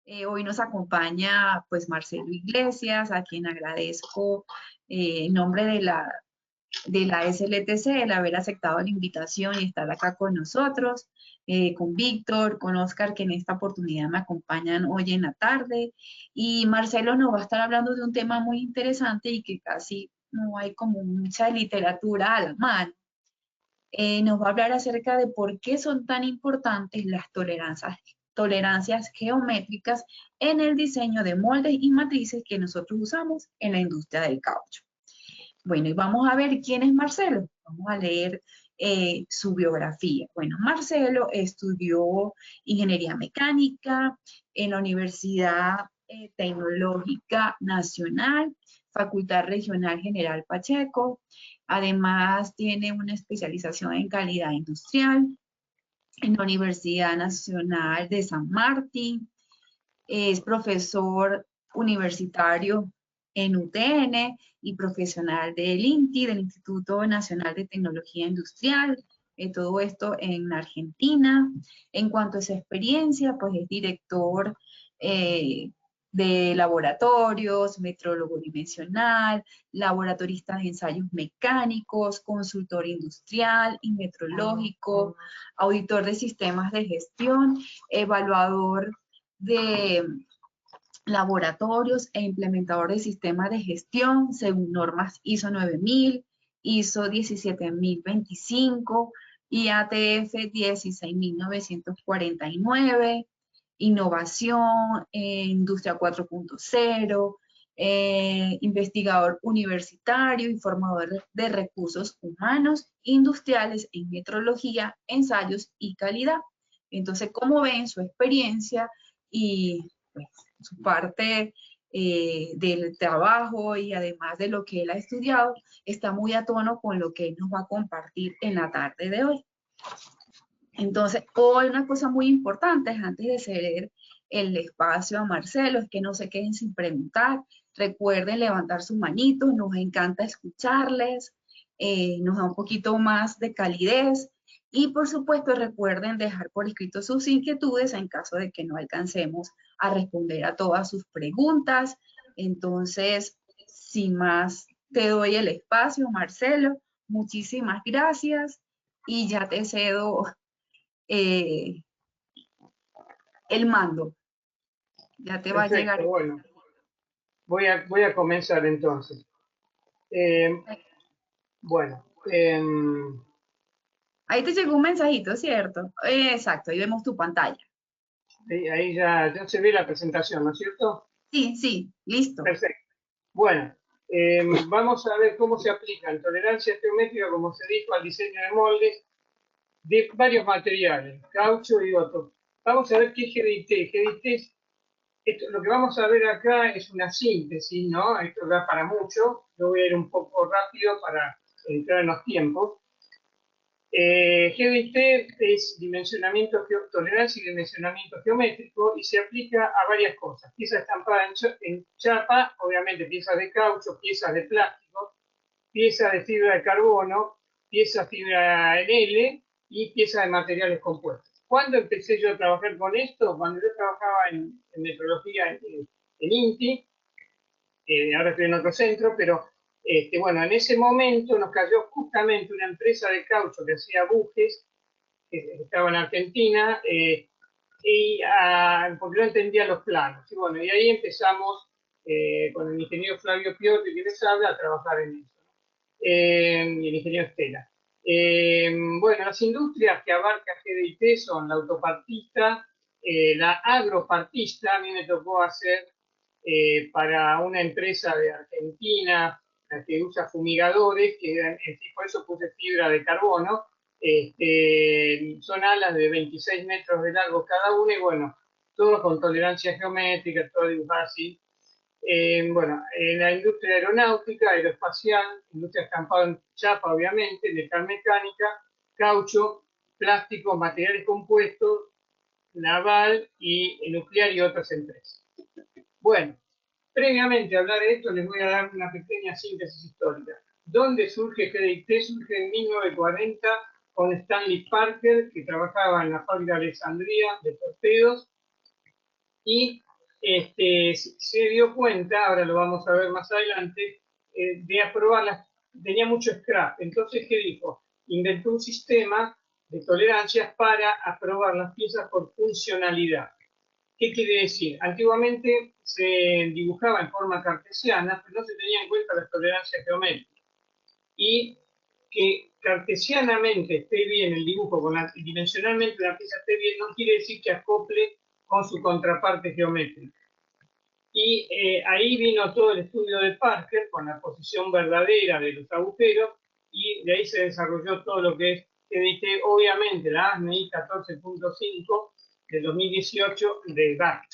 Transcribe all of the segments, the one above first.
Hoy nos acompaña pues Marcelo Iglesias, a quien agradezco en nombre de la SLTC el haber aceptado la invitación y estar acá con nosotros, con Víctor, con Oscar, que en esta oportunidad me acompañan hoy en la tarde. Y Marcelo nos va a estar hablando de un tema muy interesante y que casi no hay como mucha literatura a la mano. Nos va a hablar acerca de por qué son tan importantes las tolerancias geométricas en el diseño de moldes y matrices que nosotros usamos en la industria del caucho. Bueno, y vamos a ver quién es Marcelo. Vamos a leer su biografía. Bueno, Marcelo estudió ingeniería mecánica en la Universidad Tecnológica Nacional, Facultad Regional General Pacheco. Además, tiene una especialización en calidad industrial en la Universidad Nacional de San Martín. Es profesor universitario en UTN y profesional del INTI, del Instituto Nacional de Tecnología Industrial, todo esto en Argentina. En cuanto a su experiencia, pues es director de laboratorios, metrólogo dimensional, laboratorista de ensayos mecánicos, consultor industrial y metrológico, auditor de sistemas de gestión, evaluador de laboratorios e implementador de sistemas de gestión según normas ISO 9000, ISO 17025 y ATF 16949, innovación, industria 4.0, investigador universitario y formador de recursos humanos industriales en metrología, ensayos y calidad. Entonces, como ven, su experiencia y pues, su parte del trabajo y además de lo que él ha estudiado, está muy a tono con lo que él nos va a compartir en la tarde de hoy. Entonces, hoy una cosa muy importante es antes de ceder el espacio a Marcelo, es que no se queden sin preguntar. Recuerden levantar sus manitos, nos encanta escucharles, nos da un poquito más de calidez. Y por supuesto, recuerden dejar por escrito sus inquietudes en caso de que no alcancemos a responder a todas sus preguntas. Entonces, sin más, te doy el espacio, Marcelo. Muchísimas gracias y ya te cedo el mando. Ya te va a llegar. Perfecto, bueno. Voy a comenzar entonces. Bueno. Ahí te llegó un mensajito, ¿cierto? Exacto, ahí vemos tu pantalla. Ahí ya se ve la presentación, ¿no es cierto? Sí, sí, listo. Perfecto. Bueno, vamos a ver cómo se aplican tolerancia geométrica, como se dijo, al diseño de moldes de varios materiales, caucho y otros. Vamos a ver qué es GDT. GDT lo que vamos a ver acá es una síntesis, ¿no? Esto da para mucho. Yo voy a ir un poco rápido para entrar en los tiempos. GDT es tolerancia y dimensionamiento geométrico y se aplica a varias cosas. Piezas estampadas en chapa, obviamente piezas de caucho, piezas de plástico, piezas de fibra de carbono, piezas de fibra en L y piezas de materiales compuestos. ¿Cuándo empecé yo a trabajar con esto? Cuando yo trabajaba en metrología en INTI, ahora estoy en otro centro, pero bueno, en ese momento nos cayó justamente una empresa de caucho que hacía bujes, que estaba en Argentina, porque no entendía los planos. Y bueno, y ahí empezamos con el ingeniero Flavio Piotti, que les habla, a trabajar en eso, ¿no? Y el ingeniero Estela. Bueno, las industrias que abarca GDIT son la autopartista, la agropartista. A mí me tocó hacer para una empresa de Argentina que usa fumigadores, que por eso puse fibra de carbono. Son alas de 26 metros de largo cada una y bueno, todo con tolerancia geométrica, todo dibujado así. Bueno, en la industria aeronáutica, aeroespacial, industria estampada en chapa, obviamente, metalmecánica, caucho, plástico, materiales compuestos, naval y nuclear y otras empresas. Bueno, previamente a hablar de esto, les voy a dar una pequeña síntesis histórica. ¿Dónde surge GDIT? Surge en 1940 con Stanley Parker, que trabajaba en la fábrica de Alexandria de torpedos, y se dio cuenta, ahora lo vamos a ver más adelante, de aprobarlas, tenía mucho scrap. Entonces, ¿qué dijo? Inventó un sistema de tolerancias para aprobar las piezas por funcionalidad. ¿Qué quiere decir? Antiguamente se dibujaba en forma cartesiana, pero no se tenía en cuenta las tolerancias geométricas. Y que cartesianamente esté bien el dibujo, dimensionalmente la pieza esté bien, no quiere decir que acople con su contraparte geométrica. Y ahí vino todo el estudio de Parker con la posición verdadera de los agujeros, y de ahí se desarrolló todo lo que es GDT, obviamente la ASME 14.5 del 2018 de DAC,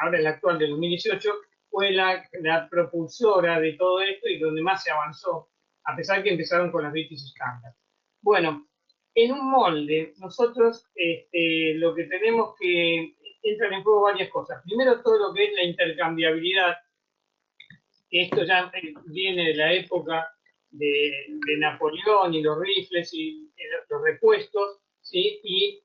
ahora el actual del 2018, fue la propulsora de todo esto y donde más se avanzó, a pesar que empezaron con las British Standard. Bueno, en un molde, nosotros lo que tenemos que entran en juego varias cosas. Primero, todo lo que es la intercambiabilidad, que esto ya viene de la época de Napoleón y los rifles y los repuestos, ¿sí? Y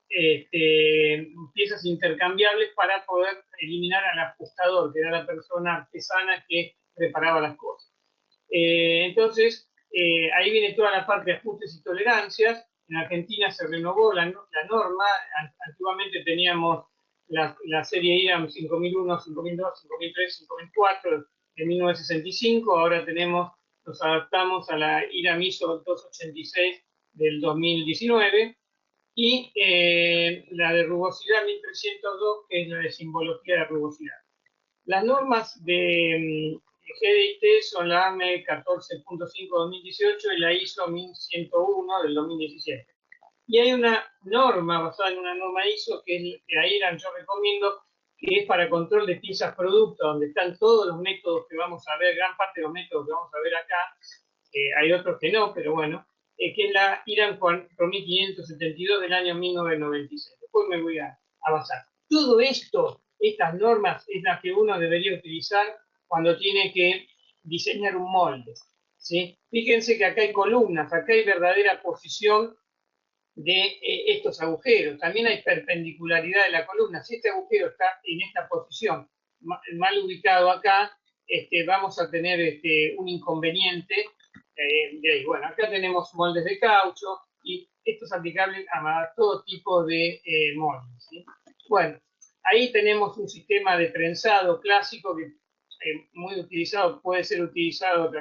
piezas intercambiables para poder eliminar al ajustador, que era la persona artesana que preparaba las cosas. Entonces, ahí viene toda la parte de ajustes y tolerancias. En Argentina se renovó la norma. Antiguamente teníamos la serie IRAM 5001, 5002, 5003, 5004 de 1965. Ahora nos adaptamos a la IRAM ISO 286 del 2019. Y la de rugosidad 1302, que es la de simbología de rugosidad. Las normas de GDT son la AME 14.5-2018 y la ISO 1101 del 2017. Y hay una norma basada en una norma ISO que es la IRAM, yo recomiendo, que es para control de piezas producto, donde están todos los métodos que vamos a ver, gran parte de los métodos que vamos a ver acá. Hay otros que no, pero bueno, que es la IRAM 4572 del año 1996. Después me voy a basar. Todo esto, estas normas, es las que uno debería utilizar cuando tiene que diseñar un molde, ¿sí? Fíjense que acá hay columnas, acá hay verdadera posición de estos agujeros. También hay perpendicularidad de la columna. Si este agujero está en esta posición, mal ubicado acá, vamos a tener un inconveniente de ahí. Bueno, acá tenemos moldes de caucho y esto es aplicable a todo tipo de moldes, ¿sí? Bueno, ahí tenemos un sistema de prensado clásico que muy utilizado, puede ser utilizado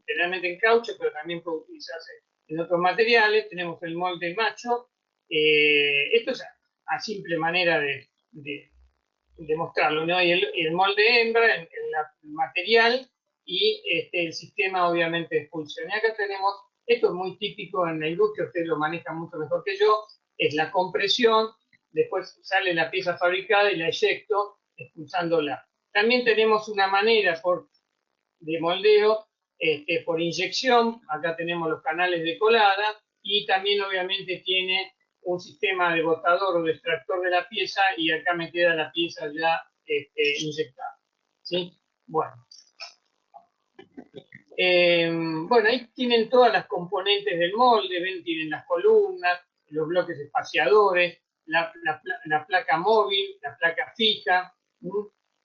generalmente en caucho, pero también puede utilizarse en otros materiales. Tenemos el molde macho. Esto es a simple manera de mostrarlo, ¿no? Y el molde hembra, el material y el sistema obviamente de expulsión. Y acá tenemos, esto es muy típico en la industria, ustedes lo manejan mucho mejor que yo, es la compresión, después sale la pieza fabricada y la eyecto expulsándola. También tenemos una manera de moldeo por inyección. Acá tenemos los canales de colada y también obviamente tiene un sistema de botador o de extractor de la pieza y acá me queda la pieza ya inyectada, ¿sí? Bueno. Bueno, ahí tienen todas las componentes del molde, ven, tienen las columnas, los bloques espaciadores, la placa móvil, la placa fija,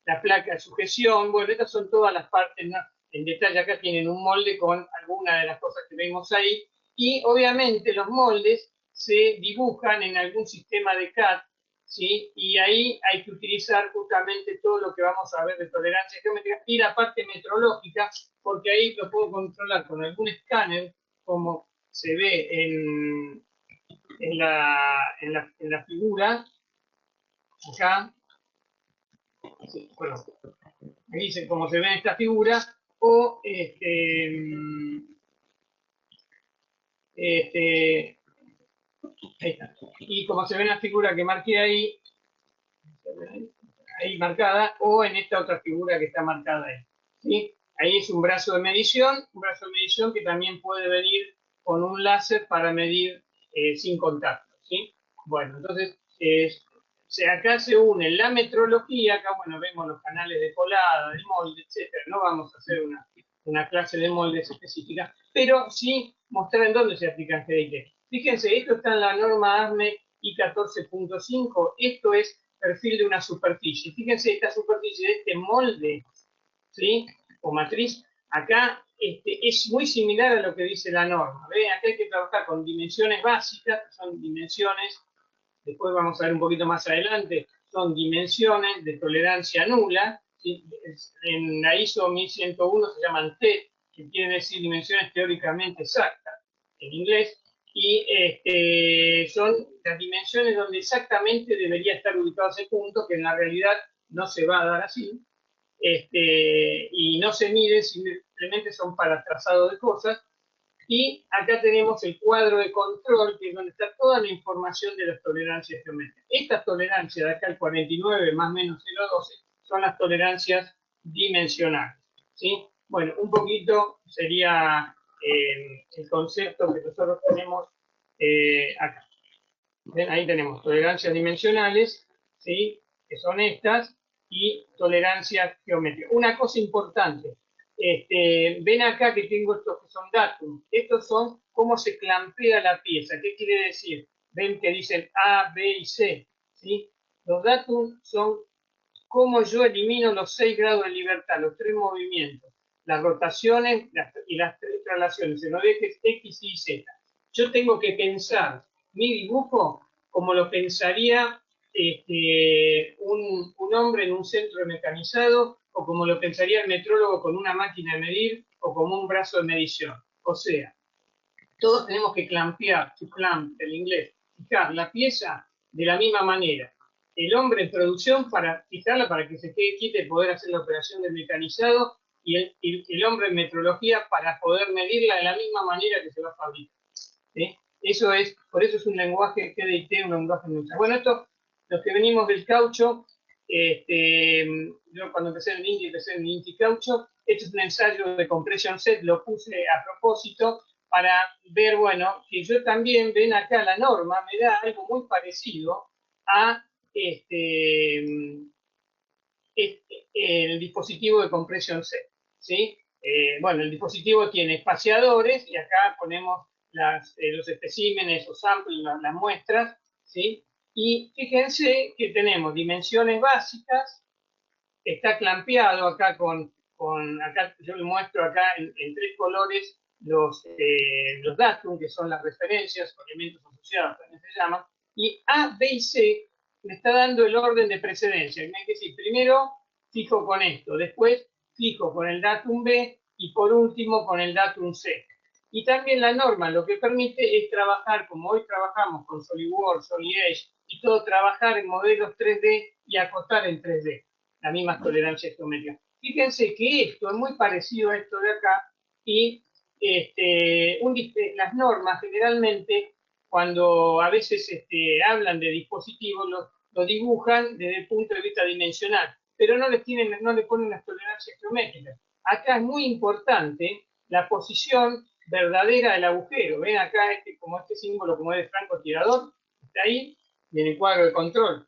la placa de sujeción. Bueno, estas son todas las partes, ¿no? En detalle acá tienen un molde con algunas de las cosas que vemos ahí, y obviamente los moldes se dibujan en algún sistema de CAD, ¿sí? Y ahí hay que utilizar justamente todo lo que vamos a ver de tolerancia geométrica y la parte metrológica, porque ahí lo puedo controlar con algún escáner, como se ve en la figura, acá, sí, bueno, ahí como se ve en esta figura, o ahí está. Y como se ve en la figura que marqué ahí marcada, o en esta otra figura que está marcada ahí, ¿sí? Ahí es un brazo de medición que también puede venir con un láser para medir sin contacto, ¿sí? Bueno, entonces, acá se une la metrología, acá, bueno, vemos los canales de colada, de molde, etcétera. No vamos a hacer una clase de moldes específica, pero sí mostrar en dónde se aplica el GDT. Fíjense, esto está en la norma ASME I 14.5, esto es perfil de una superficie. Fíjense, esta superficie de este molde, ¿sí? O matriz, acá es muy similar a lo que dice la norma. ¿Ven? Acá hay que trabajar con dimensiones básicas, que son dimensiones, después vamos a ver un poquito más adelante, son dimensiones de tolerancia nula, ¿sí? En la ISO 1101 se llaman T, que quiere decir dimensiones teóricamente exactas, en inglés, y son las dimensiones donde exactamente debería estar ubicado ese punto, que en la realidad no se va a dar así, y no se miden, simplemente son para trazado de cosas. Y acá tenemos el cuadro de control, que es donde está toda la información de las tolerancias geométricas. Estas tolerancias de acá, el 49 más menos 0,12, son las tolerancias dimensionales, ¿sí? Bueno, un poquito sería el concepto que nosotros tenemos acá. ¿Ven? Ahí tenemos tolerancias dimensionales, ¿sí? Que son estas, y tolerancias geométricas. Una cosa importante, ven acá que tengo estos que son datum. Estos son cómo se clampea la pieza. ¿Qué quiere decir? Ven que dicen A, B y C, ¿sí? Los datum son cómo yo elimino los 6 grados de libertad, los 3 movimientos, las rotaciones y las 3 traslaciones en los ejes X, Y, Z. Yo tengo que pensar mi dibujo como lo pensaría un hombre en un centro mecanizado, o como lo pensaría el metrólogo con una máquina de medir, o como un brazo de medición. O sea, todos tenemos que clampear, to clamp, del inglés, fijar la pieza de la misma manera. El hombre en producción para fijarla, para que se quede quieta y poder hacer la operación del mecanizado, y el hombre en metrología para poder medirla de la misma manera que se va a fabricar. ¿Sí? Eso es, por eso es un lenguaje GDT, un lenguaje neutral. Bueno, esto, los que venimos del caucho, yo cuando empecé en el Inti Caucho, esto es un ensayo de compression set, lo puse a propósito para ver, bueno, que yo también, ven acá la norma, me da algo muy parecido a el dispositivo de compression set, ¿sí? Bueno, el dispositivo tiene espaciadores, y acá ponemos los especímenes o samples, las muestras, ¿sí? Y fíjense que tenemos dimensiones básicas, está clampeado acá acá yo le muestro acá en 3 colores los datum, que son las referencias, o elementos asociados, también se llaman, y A, B y C me está dando el orden de precedencia. Es decir, primero fijo con esto, después fijo con el datum B, y por último con el datum C. Y también la norma lo que permite es trabajar, como hoy trabajamos con SolidWorks, SolidEdge, y todo, trabajar en modelos 3D y acotar en 3D las mismas tolerancias geométricas. Fíjense que esto es muy parecido a esto de acá, y las normas generalmente, cuando a veces hablan de dispositivos, lo dibujan desde el punto de vista dimensional, pero no le ponen las tolerancias geométricas. Acá es muy importante la posición verdadera del agujero. Ven acá como este símbolo, como es de francotirador, está ahí, y en el cuadro de control.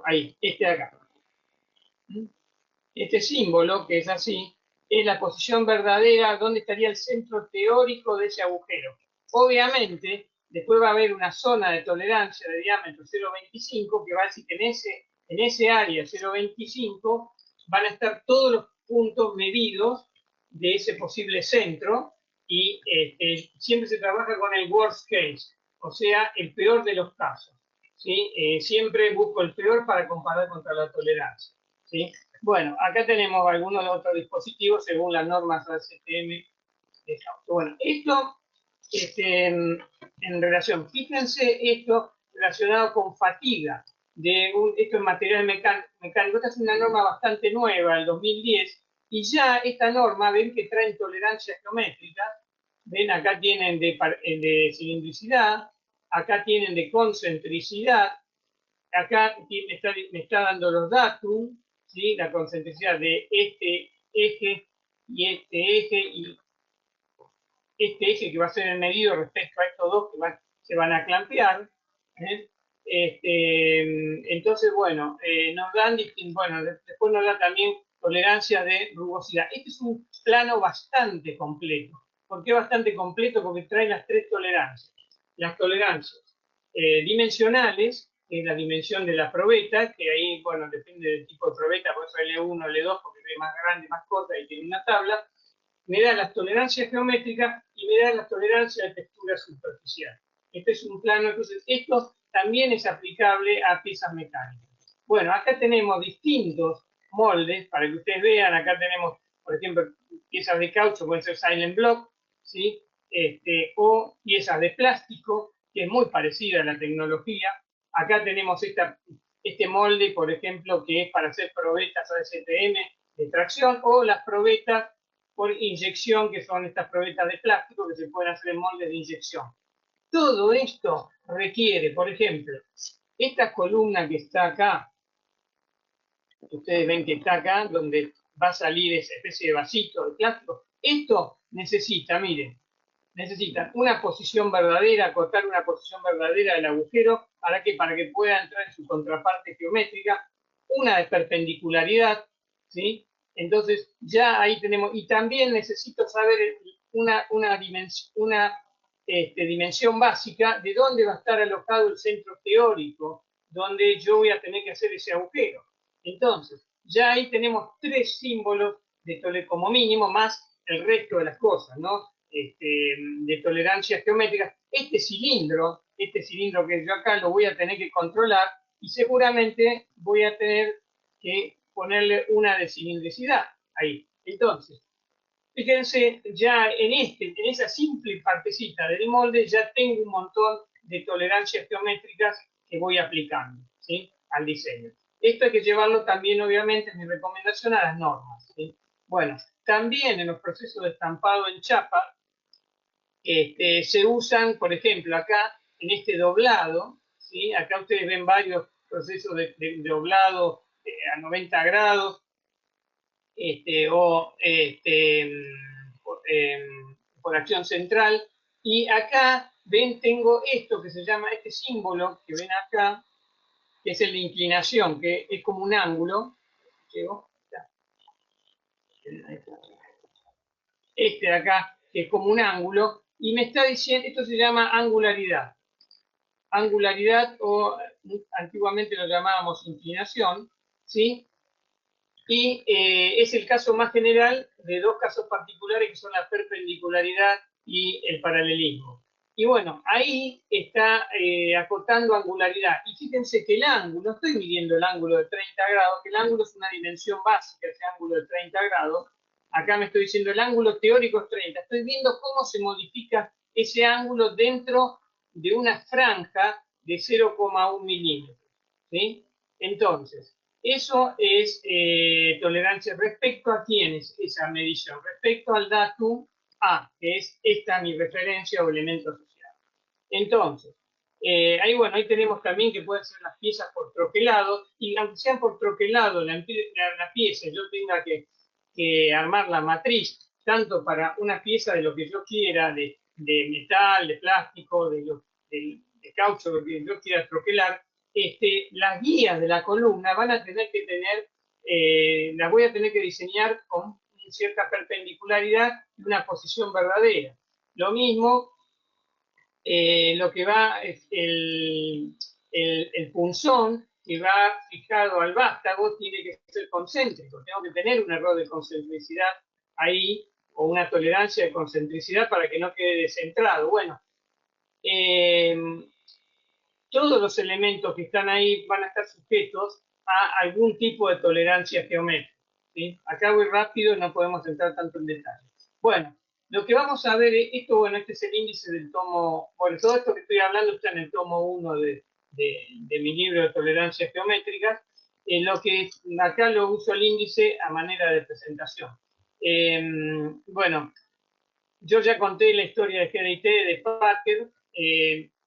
Ahí, de acá. Este símbolo, que es así, es la posición verdadera, donde estaría el centro teórico de ese agujero. Obviamente, después va a haber una zona de tolerancia de diámetro 0,25, que va a decir que en ese área 0,25 van a estar todos los puntos medidos de ese posible centro, y siempre se trabaja con el worst case, o sea, el peor de los casos, ¿sí? Siempre busco el peor para comparar contra la tolerancia, ¿sí? Bueno, acá tenemos algunos de otros dispositivos según las normas ACTM. Bueno, esto en relación, fíjense esto relacionado con fatiga. Esto es material mecánico. Esta es una norma bastante nueva, el 2010, y ya esta norma, ven que traen tolerancias geométricas. Ven, acá tienen de cilindricidad, acá tienen de concentricidad, acá me está dando los datum, ¿sí? La concentricidad de este eje y este eje que va a ser el medido respecto a estos dos que se van a clampear. Entonces, bueno, nos dan, bueno, después nos da también tolerancia de rugosidad. Este es un plano bastante completo. ¿Por qué bastante completo? Porque trae las 3 tolerancias. Las tolerancias dimensionales, que es la dimensión de la probeta, que ahí, bueno, depende del tipo de probeta, por eso L1, L2, porque es más grande, más corta y tiene una tabla, me da las tolerancias geométricas y me da las tolerancias de textura superficial. Este es un plano, entonces esto también es aplicable a piezas mecánicas. Bueno, acá tenemos distintos moldes, para que ustedes vean, acá tenemos, por ejemplo, piezas de caucho, pueden ser silent block, ¿sí? O piezas de plástico, que es muy parecida a la tecnología. Acá tenemos este molde, por ejemplo, que es para hacer probetas ASTM de tracción, o las probetas por inyección, que son estas probetas de plástico que se pueden hacer en moldes de inyección. Todo esto requiere, por ejemplo, esta columna que está acá, ustedes ven que está acá, donde va a salir esa especie de vasito de plástico, esto necesita, miren, necesita una posición verdadera, acotar una posición verdadera del agujero, ¿para qué? Para que pueda entrar en su contraparte geométrica, una de perpendicularidad, ¿sí? Entonces, ya ahí tenemos, y también necesito saber una dimensión básica de dónde va a estar alojado el centro teórico, donde yo voy a tener que hacer ese agujero. Entonces, ya ahí tenemos 3 símbolos como mínimo, más el resto de las cosas, ¿no? De tolerancias geométricas. Este cilindro que yo acá lo voy a tener que controlar y seguramente voy a tener que ponerle una de cilindricidad ahí. Entonces, fíjense, ya en esa simple partecita del molde ya tengo un montón de tolerancias geométricas que voy aplicando, ¿sí? Al diseño. Esto hay que llevarlo también, obviamente, es mi recomendación, a las normas, ¿sí? Bueno, también en los procesos de estampado en chapa se usan, por ejemplo, acá en este doblado, ¿sí? Acá ustedes ven varios procesos de doblado a 90 grados, por acción central. Y acá, ven, tengo esto que se llama, este símbolo que ven acá, que es el de inclinación, que es como un ángulo. Este de acá, que es como un ángulo, y me está diciendo, esto se llama angularidad. Angularidad, o antiguamente lo llamábamos inclinación, ¿sí? Y es el caso más general de 2 casos particulares que son la perpendicularidad y el paralelismo. Y bueno, ahí está acotando angularidad. Y fíjense que el ángulo, no estoy midiendo el ángulo de 30 grados, que el ángulo es una dimensión básica, ese ángulo de 30 grados. Acá me estoy diciendo el ángulo teórico es 30. Estoy viendo cómo se modifica ese ángulo dentro de una franja de 0,1 milímetros. ¿Sí? Entonces, eso es tolerancia respecto a quién es esa medición, respecto al datum A, que es esta mi referencia o elemento asociado. Entonces, ahí tenemos también que pueden ser las piezas por troquelado, y aunque sean por troquelado la pieza, yo tenga que armar la matriz, tanto para una pieza de lo que yo quiera, de metal, de plástico, de caucho, lo que yo quiera troquelar, las guías de la columna van a tener que tener, las voy a tener que diseñar con cierta perpendicularidad y una posición verdadera. Lo mismo, lo que va es el punzón que va fijado al vástago tiene que ser concéntrico. Tengo que tener un error de concentricidad ahí, o una tolerancia de concentricidad para que no quede descentrado. Bueno, todos los elementos que están ahí van a estar sujetos a algún tipo de tolerancia geométrica, ¿sí? Acá voy rápido y no podemos entrar tanto en detalle. Bueno, lo que vamos a ver es esto, bueno, este es el índice del tomo, bueno, todo esto que estoy hablando está en el tomo 1 de mi libro de tolerancias geométricas. Lo que acá lo uso el índice a manera de presentación. Bueno, yo ya conté la historia de GDT, de Parker.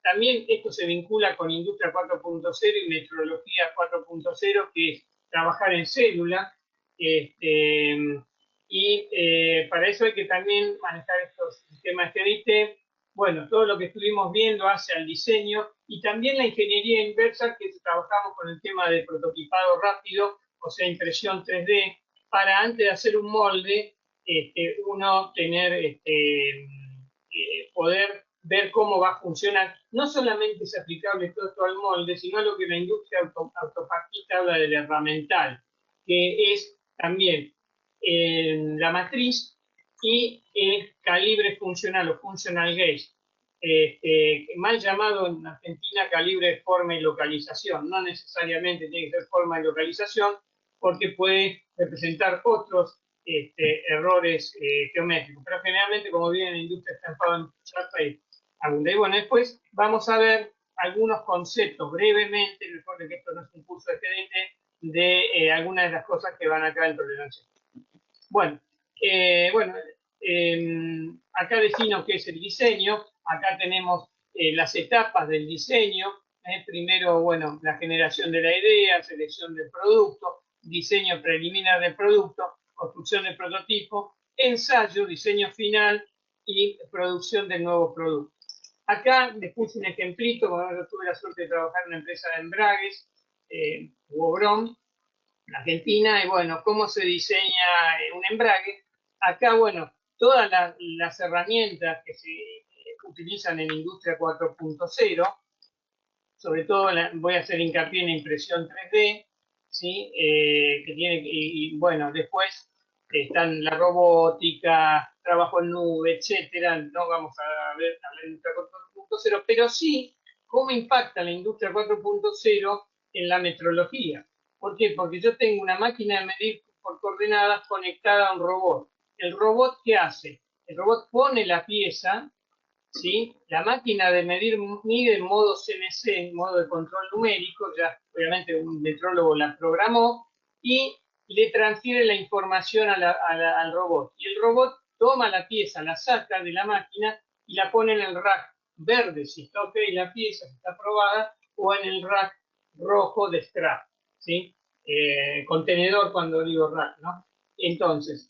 También esto se vincula con Industria 4.0 y Metrología 4.0, que es trabajar en célula. Para eso hay que también manejar estos sistemas GDT. Bueno, todo lo que estuvimos viendo hace al diseño, y también la ingeniería inversa, que trabajamos con el tema de prototipado rápido, o sea, impresión 3D, para antes de hacer un molde, uno tener, poder ver cómo va a funcionar. No solamente es aplicable todo esto al molde, sino lo que la industria autopartita habla del herramental, que es también la matriz y el calibre funcional o functional gauge, mal llamado en Argentina calibre, forma y localización. No necesariamente tiene que ser forma y localización, porque puede representar otros errores geométricos. Pero generalmente, como viene en la industria, está enfocado en chapa y abunda. Y bueno, después vamos a ver algunos conceptos brevemente, recuerden que esto no es un curso excelente, de algunas de las cosas que van acá en tolerancia. Bueno, acá defino qué es el diseño. Acá tenemos las etapas del diseño. Primero, bueno, la generación de la idea, selección del producto, diseño preliminar del producto, construcción del prototipo, ensayo, diseño final y producción del nuevo producto. Acá les puse un ejemplito, cuando yo tuve la suerte de trabajar en una empresa de embragues, Wobrom, en Argentina, y bueno, cómo se diseña un embrague. Acá, bueno, todas las herramientas que se utilizan en Industria 4.0, sobre todo voy a hacer hincapié en impresión 3D, ¿sí? Que tiene, y bueno, después están la robótica, trabajo en nube, etcétera. No vamos a hablar de Industria 4.0, pero sí cómo impacta la Industria 4.0 en la metrología. ¿Por qué? Porque yo tengo una máquina de medir por coordenadas conectada a un robot. ¿El robot qué hace? El robot pone la pieza, ¿sí? La máquina de medir mide en modo CNC, en modo de control numérico, ya obviamente un metrólogo la programó, y le transfiere la información al robot. Y el robot toma la pieza, la saca de la máquina y la pone en el rack verde, si está ok la pieza, si está aprobada, o en el rack rojo de scrap, ¿sí? Contenedor cuando digo rack, ¿no? Entonces,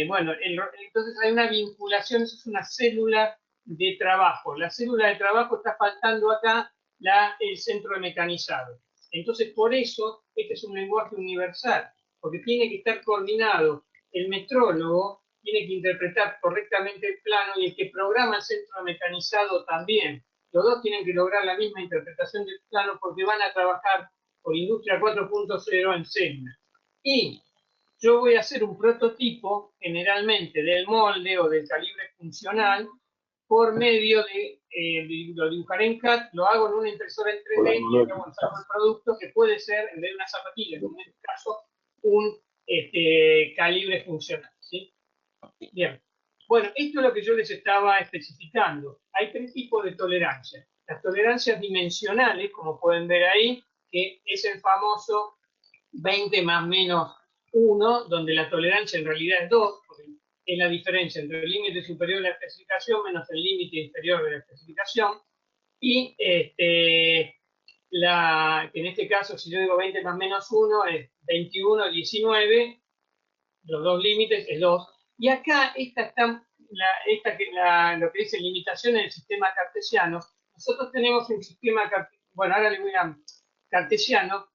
bueno, entonces hay una vinculación, eso es una célula de trabajo. La célula de trabajo está faltando acá el centro mecanizado. Entonces, por eso, este es un lenguaje universal, porque tiene que estar coordinado. El metrólogo tiene que interpretar correctamente el plano y el que programa el centro mecanizado también. Los dos tienen que lograr la misma interpretación del plano porque van a trabajar por Industria 4.0 en célula. Y yo voy a hacer un prototipo, generalmente del molde o del calibre funcional, por medio de, lo dibujaré en CAD, lo hago en una impresora en 3D y hago el producto que puede ser, en vez de una zapatilla, en este caso, un calibre funcional, ¿sí? Bien. Bueno, esto es lo que yo les estaba especificando. Hay tres tipos de tolerancia. Las tolerancias dimensionales, como pueden ver ahí, que es el famoso 20 más menos 1, donde la tolerancia en realidad es 2, porque es la diferencia entre el límite superior de la especificación menos el límite inferior de la especificación. Y que en este caso, si yo digo 20 más menos 1, es 21, 19, los dos límites es 2. Y acá lo que dice limitación en el sistema cartesiano, nosotros tenemos un sistema, bueno, ahora le voy a cartesiano,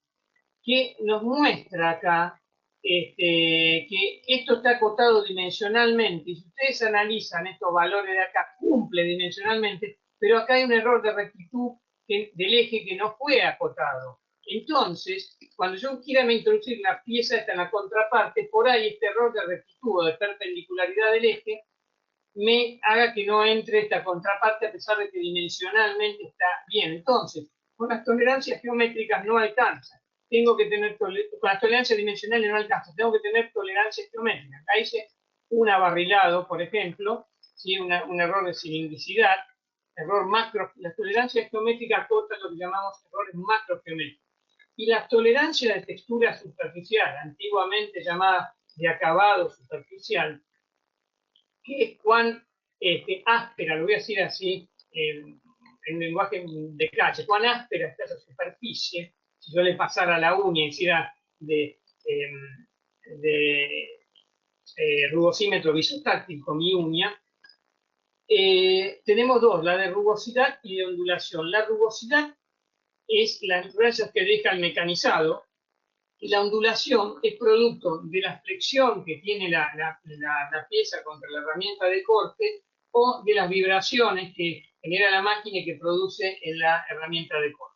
que nos muestra acá que esto está acotado dimensionalmente. Y si ustedes analizan estos valores de acá, cumple dimensionalmente, pero acá hay un error de rectitud del eje que no fue acotado. Entonces, cuando yo quiera introducir la pieza esta en la contraparte, por ahí este error de rectitud o de perpendicularidad del eje me haga que no entre esta contraparte a pesar de que dimensionalmente está bien. Entonces, con las tolerancias geométricas no alcanza. Tengo que tener, con las tolerancias dimensionales no alcanza, tengo que tener tolerancias geométricas. Acá hice un abarrilado, por ejemplo, ¿sí? un error de cilindricidad, error macro. Las tolerancias geométricas acotan lo que llamamos errores macrogeométricos. Y las tolerancias de textura superficial, antiguamente llamada de acabado superficial, que es cuán áspera, lo voy a decir así, en lenguaje de calle, cuán áspera está esa superficie, si yo le pasara la uña y hiciera de rugosímetro visotáctico mi uña, tenemos dos, la de rugosidad y de ondulación. La rugosidad es las rayas que deja el mecanizado, y la ondulación es producto de la flexión que tiene la pieza contra la herramienta de corte o de las vibraciones que genera la máquina y que produce en la herramienta de corte.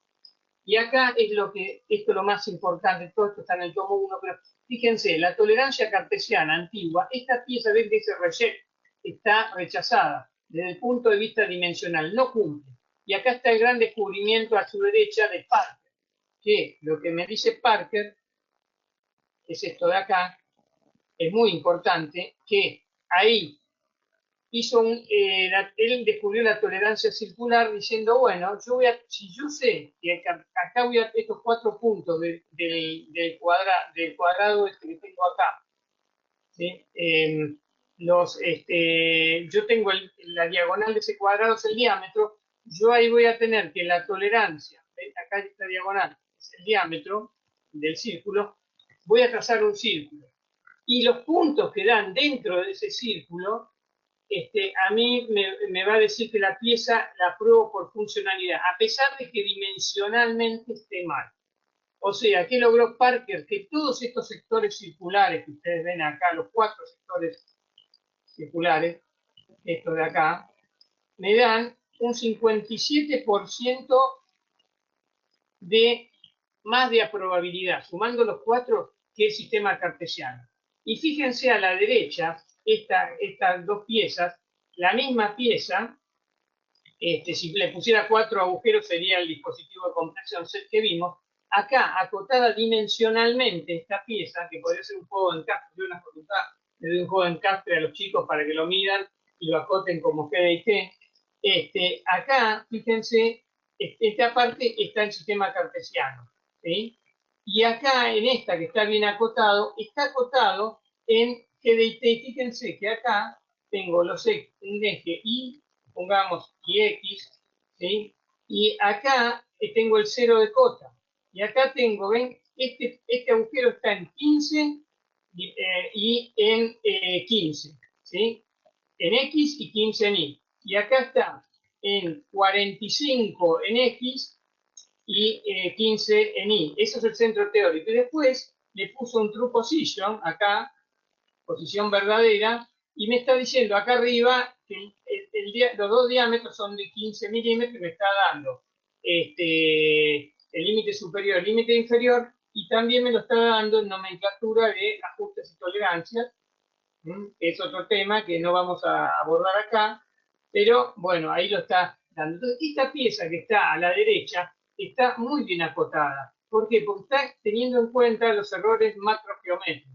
Y acá es esto es lo más importante, todo esto está en el tomo 1, pero fíjense, la tolerancia cartesiana antigua, esta pieza, ven que dice reject, está rechazada desde el punto de vista dimensional, no cumple. Y acá está el gran descubrimiento a su derecha de Parker, que lo que me dice Parker es esto de acá, es muy importante, que ahí él descubrió la tolerancia circular diciendo, bueno, si yo sé que acá voy a estos 4 puntos del cuadrado este que tengo acá, ¿sí? Yo tengo la diagonal de ese cuadrado es el diámetro, yo ahí voy a tener que la tolerancia, acá esta diagonal es el diámetro del círculo, voy a trazar un círculo. Y los puntos que dan dentro de ese círculo, a mí me va a decir que la pieza la apruebo por funcionalidad, a pesar de que dimensionalmente esté mal. O sea, ¿qué logró Parker? Que todos estos sectores circulares que ustedes ven acá, los 4 sectores circulares, estos de acá, me dan un 57% de más de probabilidad, sumando los 4 que el sistema cartesiano. Y fíjense a la derecha, estas 2 piezas, la misma pieza, si le pusiera 4 agujeros sería el dispositivo de compresión set que vimos. Acá, acotada dimensionalmente esta pieza, que podría ser un juego de encastre, de una facultad, le doy un juego de encastre a los chicos para que lo midan y lo acoten como GDT. Acá, fíjense, esta parte está el sistema cartesiano, ¿sí? Y acá, en esta que está bien acotado, está acotado en GDT. Fíjense que acá tengo un eje Y, pongamos, y X, ¿sí? Y acá tengo el 0 de cota. Y acá tengo, ven, este agujero está en 15 y en 15, ¿sí? En X y 15 en Y. Y acá está en 45 en X y 15 en Y. Eso es el centro teórico. Y después le puso un true position, acá, posición verdadera, y me está diciendo acá arriba que los 2 diámetros son de 15 milímetros y me está dando el límite superior, el límite inferior, y también me lo está dando en nomenclatura de ajustes y tolerancias, que es otro tema que no vamos a abordar acá, pero bueno, ahí lo está dando. Entonces, esta pieza que está a la derecha está muy bien acotada. ¿Por qué? Porque está teniendo en cuenta los errores macrogeométricos.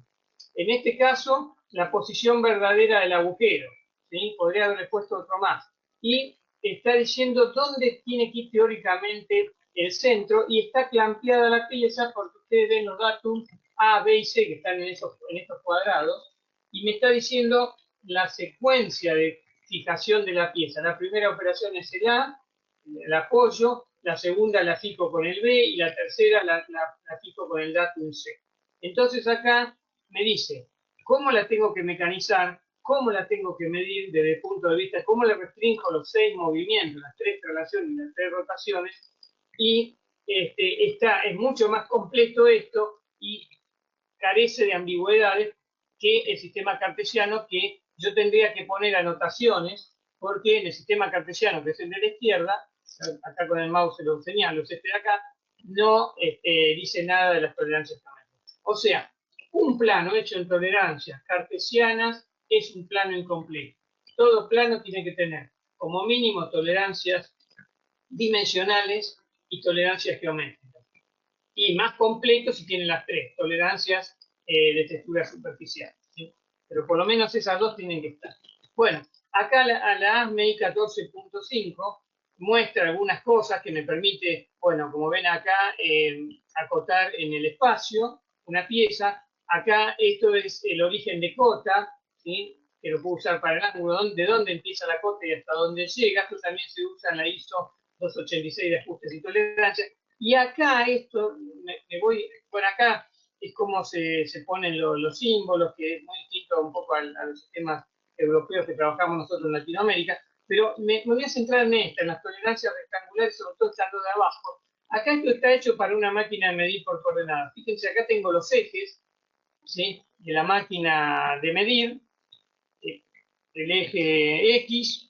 En este caso, la posición verdadera del agujero, ¿sí? Podría haberle puesto otro más. Y está diciendo dónde tiene que ir teóricamente el centro, y está clampeada la pieza porque ustedes ven los datos A, B y C que están en estos cuadrados, y me está diciendo la secuencia de fijación de la pieza. La primera operación es el A, el apoyo, la segunda la fijo con el B y la tercera la fijo con el datum C. Entonces acá me dice cómo la tengo que mecanizar, cómo la tengo que medir desde el punto de vista, cómo le restringo los 6 movimientos, las 3 traslaciones y las 3 rotaciones, y es mucho más completo esto y carece de ambigüedades que el sistema cartesiano, que yo tendría que poner anotaciones, porque en el sistema cartesiano, que es el de la izquierda, acá con el mouse se lo señalo, es este de acá, no dice nada de las tolerancias geométricas. O sea, un plano hecho en tolerancias cartesianas es un plano incompleto. Todo plano tiene que tener como mínimo tolerancias dimensionales y tolerancias geométricas. Y más completo si tiene las 3, tolerancias de textura superficial, ¿sí? Pero por lo menos esas 2 tienen que estar. Bueno, acá la ASME 14.5 muestra algunas cosas que me permite, bueno, como ven acá, acotar en el espacio una pieza. Acá esto es el origen de cota, ¿sí? Que lo puedo usar para el ángulo, de dónde empieza la cota y hasta dónde llega. Esto también se usa en la ISO 286 de ajustes y tolerancia. Y acá esto, me voy, por acá es como se ponen los símbolos, que es muy distinto un poco a los sistemas europeos que trabajamos nosotros en Latinoamérica, pero me voy a centrar en esta, en las tolerancias rectangulares, sobre todo estando de abajo. Acá esto está hecho para una máquina de medir por coordenadas. Fíjense, acá tengo los ejes, ¿sí?, de la máquina de medir, el eje X,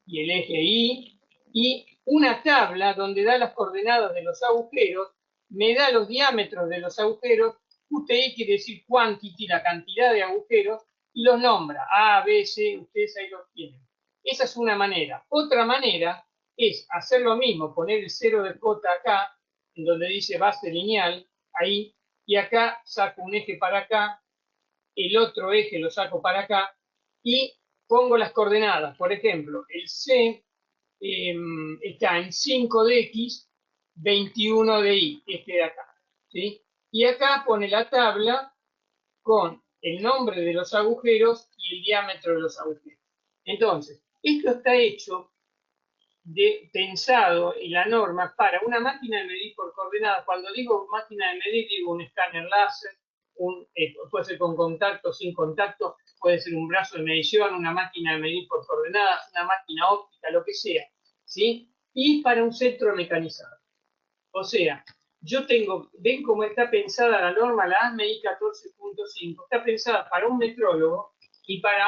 y el eje Y, y una tabla donde da las coordenadas de los agujeros, me da los diámetros de los agujeros, QTI quiere decir quantity, la cantidad de agujeros, y los nombra, A, B, C, ustedes ahí los tienen. Esa es una manera. Otra manera es hacer lo mismo, poner el cero de cota acá, en donde dice base lineal, ahí, y acá saco un eje para acá, el otro eje lo saco para acá, y pongo las coordenadas. Por ejemplo, el C está en 5 de X, 21 de Y, este de acá. ¿Sí? Y acá pone la tabla con el nombre de los agujeros y el diámetro de los agujeros. Entonces, esto está hecho pensado en la norma para una máquina de medir por coordenadas. Cuando digo máquina de medir, digo un escáner láser, puede ser con contacto, sin contacto, puede ser un brazo de medición, una máquina de medir por coordenadas, una máquina óptica, lo que sea, ¿sí? Y para un centro mecanizado. O sea, yo tengo, ven cómo está pensada la norma, la ASME 14.5, está pensada para un metrólogo y para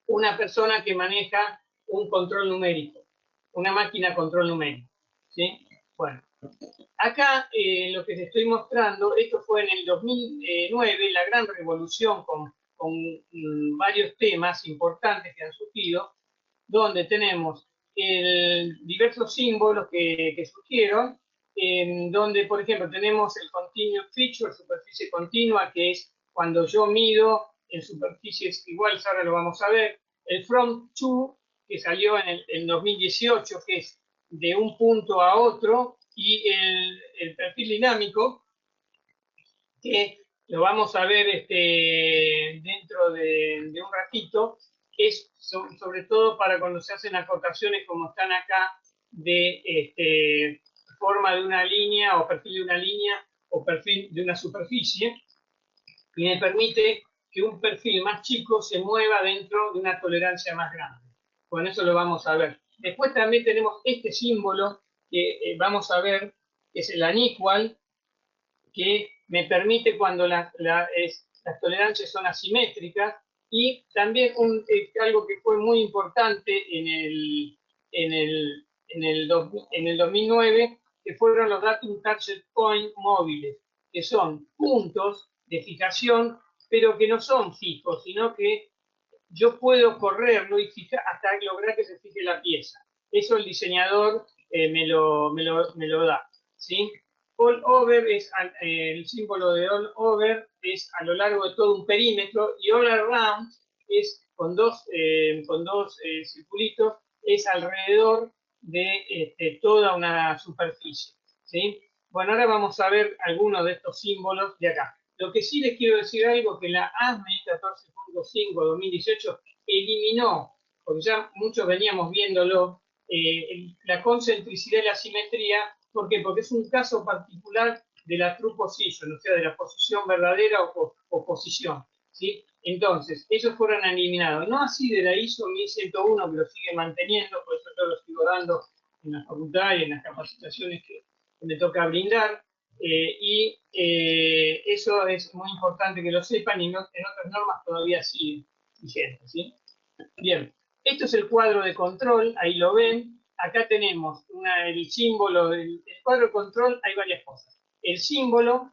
una persona que maneja un control numérico, una máquina control numérico. ¿Sí? Bueno, acá lo que les estoy mostrando, esto fue en el 2009, la gran revolución con varios temas importantes que han surgido, donde tenemos diversos símbolos que surgieron, donde, por ejemplo, tenemos el continuous feature, superficie continua, que es cuando yo mido en superficies iguales, ahora lo vamos a ver, el from to, que salió en el 2018, que es de un punto a otro, y el perfil dinámico, que lo vamos a ver dentro de un ratito, es sobre todo para cuando se hacen acotaciones como están acá, de forma de una línea o perfil de una línea o perfil de una superficie, y me permite que un perfil más chico se mueva dentro de una tolerancia más grande. Con eso lo vamos a ver. Después también tenemos este símbolo que vamos a ver, que es el unequal, que me permite cuando las tolerancias son asimétricas, y también algo que fue muy importante en el 2009, que fueron los Datum Target Point móviles, que son puntos de fijación, pero que no son fijos, sino que yo puedo correrlo y fijar hasta lograr que se fije la pieza. Eso el diseñador me lo da. ¿Sí? All over es el símbolo de all over es a lo largo de todo un perímetro, y all around es con dos circulitos, es alrededor de toda una superficie. ¿Sí? Bueno, ahora vamos a ver algunos de estos símbolos de acá. Lo que sí les quiero decir algo, que la ASME 14.5 2018 eliminó, porque ya muchos veníamos viéndolo, la concentricidad y la simetría. ¿Por qué? Porque es un caso particular de la true position, o sea, de la posición verdadera o posición. ¿Sí? Entonces, ellos fueron eliminados. No así de la ISO 1101, que lo sigue manteniendo, por eso yo lo sigo dando en la facultad y en las capacitaciones que me toca brindar. Eso es muy importante que lo sepan, y en otras normas todavía sigue vigente. ¿Sí? Bien, esto es el cuadro de control, ahí lo ven. Acá tenemos el símbolo del cuadro de control, hay varias cosas. El símbolo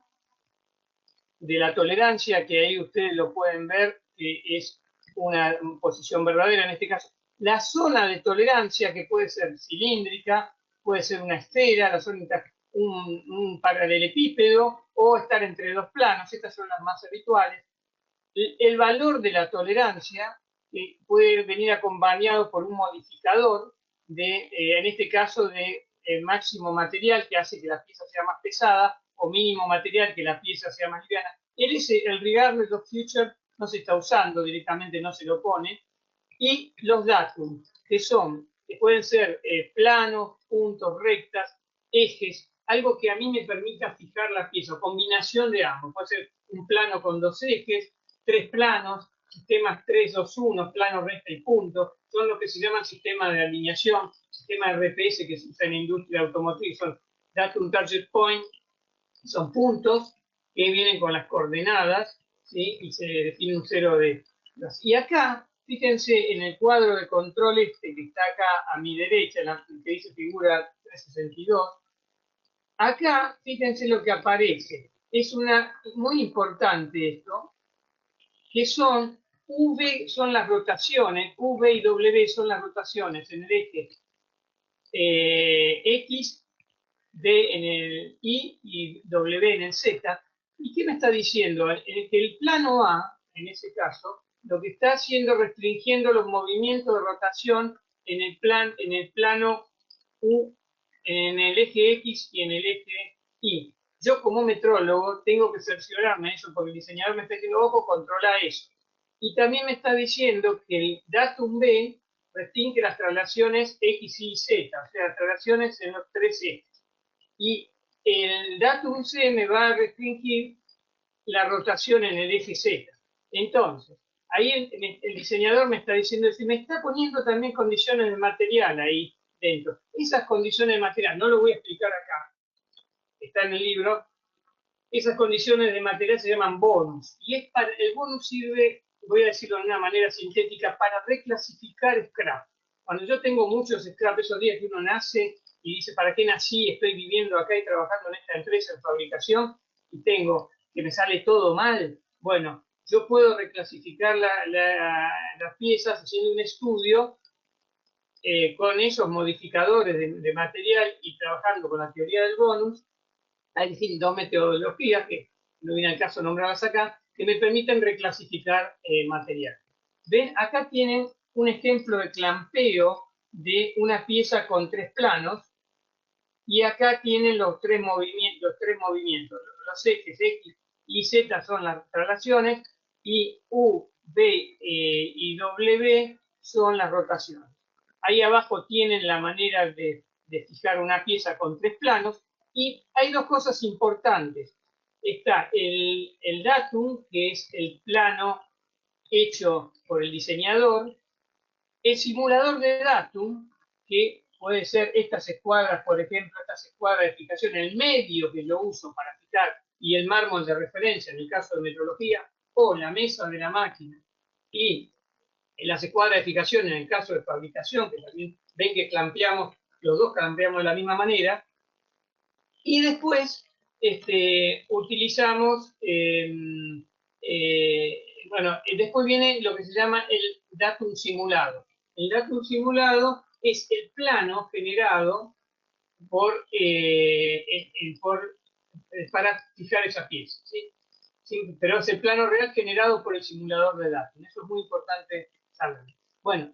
de la tolerancia, que ahí ustedes lo pueden ver, que es una posición verdadera en este caso. La zona de tolerancia, que puede ser cilíndrica, puede ser una esfera, la zona un paralelepípedo, o estar entre dos planos. Estas son las más habituales. El valor de la tolerancia puede venir acompañado por un modificador en este caso, de máximo material, que hace que la pieza sea más pesada, o mínimo material, que la pieza sea más liviana. El regardless of future no se está usando directamente, no se lo pone. Y los datum, que pueden ser planos, puntos, rectas, ejes, algo que a mí me permita fijar la pieza, combinación de ambos. Puede ser un plano con dos ejes, tres planos, sistemas 3, 2, 1, plano, recta y punto, son lo que se llaman sistemas de alineación, sistema de RPS que se usa en la industria automotriz, son Datum Target Point, son puntos que vienen con las coordenadas, ¿sí? Y se define un cero de... Y acá fíjense en el cuadro de control que está acá a mi derecha, que dice figura 362. Acá, fíjense lo que aparece. Es muy importante esto, que son son las rotaciones, V y W son las rotaciones en el eje X, D en el Y y W en el Z. ¿Y qué me está diciendo? Que el plano A, en ese caso, lo que está haciendo restringiendo los movimientos de rotación en el plano U, en el eje X y en el eje Y. Yo como metrólogo tengo que cerciorarme de eso porque el diseñador me está diciendo, ojo, controla eso. Y también me está diciendo que el datum B restringe las traslaciones X, Y, Z, o sea, las traslaciones en los tres ejes. Y el datum C me va a restringir la rotación en el eje Z. Entonces, ahí el diseñador me está diciendo, si me está poniendo también condiciones de material ahí dentro. Esas condiciones de material, no lo voy a explicar acá, está en el libro. Esas condiciones de material se llaman bonus. Y el bonus sirve, voy a decirlo de una manera sintética, para reclasificar scrap. Cuando yo tengo muchos scrap, esos días que uno nace y dice, ¿para qué nací? Estoy viviendo acá y trabajando en esta empresa de fabricación y tengo que me sale todo mal. Bueno, yo puedo reclasificar las piezas haciendo un estudio con esos modificadores de material y trabajando con la teoría del bonus. Hay distintas metodologías, que no viene al caso nombrarlas acá, que me permiten reclasificar material. ¿Ven? Acá tienen un ejemplo de clampeo de una pieza con tres planos, y acá tienen los tres movimientos. Los ejes X y Z son las traslaciones, y U, B y W son las rotaciones. Ahí abajo tienen la manera de fijar una pieza con tres planos, y hay dos cosas importantes. Está el datum, que es el plano hecho por el diseñador, el simulador de datum, que puede ser estas escuadras, por ejemplo, estas escuadras de fijación, el medio que yo uso para fijar, y el mármol de referencia en el caso de metrología, o la mesa de la máquina, y las escuadras de fijación en el caso de fabricación, que también ven que clampeamos, los dos clampeamos de la misma manera. Y después utilizamos, bueno, después viene lo que se llama el datum simulado. El datum simulado es el plano generado para fijar esa pieza, ¿sí? Sí, pero es el plano real generado por el simulador de datos. Eso es muy importante saber. Bueno,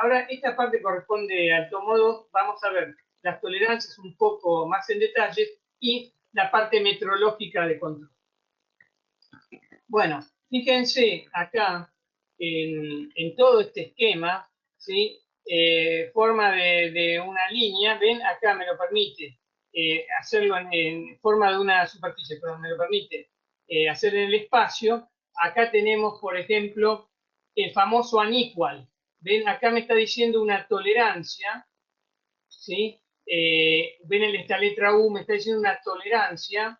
ahora esta parte corresponde al tomodo. Vamos a ver las tolerancias un poco más en detalle y la parte metrológica de control. Bueno, fíjense acá en todo este esquema, ¿sí? Forma de una línea, ven, acá me lo permite hacerlo en forma de una superficie, pero me lo permite hacer en el espacio. Acá tenemos, por ejemplo, el famoso unequal. Ven, acá me está diciendo una tolerancia, ¿sí? Ven esta letra U, me está diciendo una tolerancia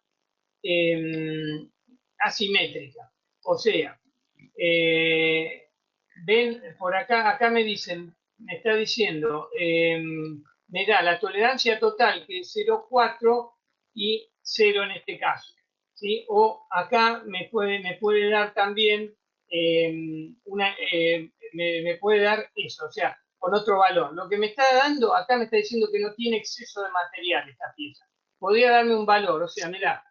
asimétrica. O sea, ven por acá me está diciendo, me da la tolerancia total, que es 0,4 y 0 en este caso, ¿sí? O acá me puede dar también me puede dar eso, o sea, con otro valor. Lo que me está dando, acá me está diciendo que no tiene exceso de material esta pieza. Podría darme un valor, o sea, mirá,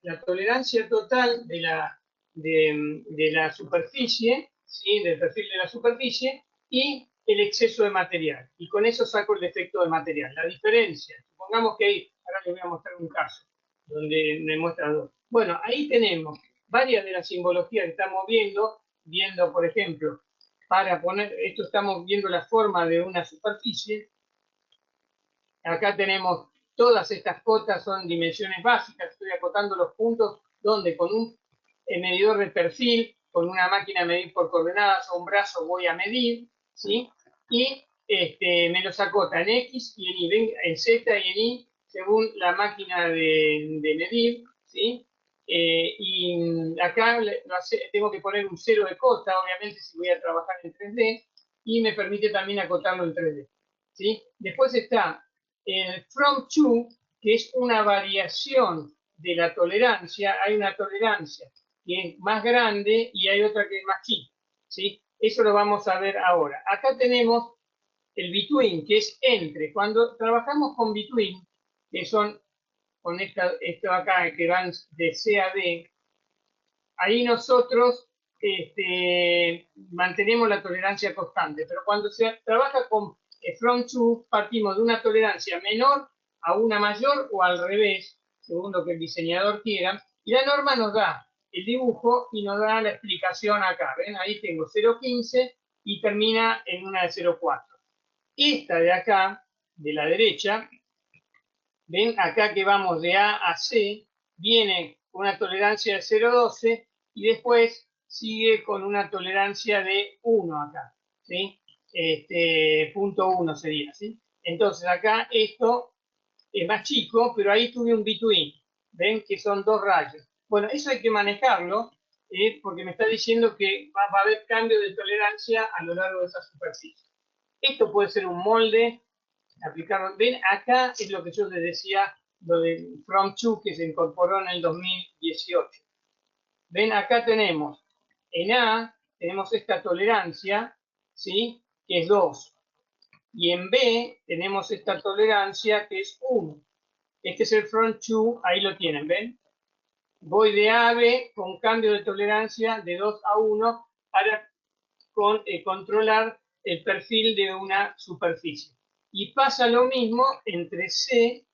la tolerancia total de la superficie, ¿sí? Del perfil de la superficie, y el exceso de material. Y con eso saco el defecto de material. La diferencia, supongamos que ahí, ahora les voy a mostrar un caso, donde me muestra dos. Bueno, ahí tenemos varias de las simbologías que estamos viendo, por ejemplo, para poner, esto estamos viendo la forma de una superficie. Acá tenemos todas estas cotas, son dimensiones básicas, estoy acotando los puntos donde con un medidor de perfil, con una máquina de medir por coordenadas o un brazo voy a medir, ¿sí? Y me los acota en X y en Y, en Z y en Y, según la máquina de medir, ¿sí? Y acá tengo que poner un 0 de cota, obviamente, si voy a trabajar en 3D, y me permite también acotarlo en 3D. ¿Sí? Después está el from to, que es una variación de la tolerancia. Hay una tolerancia que es más grande y hay otra que es más chica. ¿Sí? Eso lo vamos a ver ahora. Acá tenemos el between, que es entre. Cuando trabajamos con between, que son con esto acá, que van de C a D, ahí nosotros mantenemos la tolerancia constante. Pero cuando se trabaja con from to, partimos de una tolerancia menor a una mayor o al revés, según lo que el diseñador quiera, y la norma nos da el dibujo y nos da la explicación acá. ¿Ven? Ahí tengo 0,15 y termina en una de 0,4. Esta de acá, de la derecha, ven acá que vamos de A a C, viene con una tolerancia de 0,12 y después sigue con una tolerancia de 1 acá, ¿sí? Punto 1 sería, ¿sí? Entonces acá esto es más chico, pero ahí tuve un between, ven que son 2 rayos. Bueno, eso hay que manejarlo, porque me está diciendo que va a haber cambio de tolerancia a lo largo de esa superficie. Esto puede ser un molde, aplicarlo. Ven, acá es lo que yo les decía, lo de From To, que se incorporó en el 2018. Ven, acá tenemos, en A, tenemos esta tolerancia, ¿sí? Que es 2. Y en B tenemos esta tolerancia que es 1. Este es el From To, ahí lo tienen, ¿ven? Voy de A a B con cambio de tolerancia de 2 a 1 para controlar el perfil de una superficie. Y pasa lo mismo entre C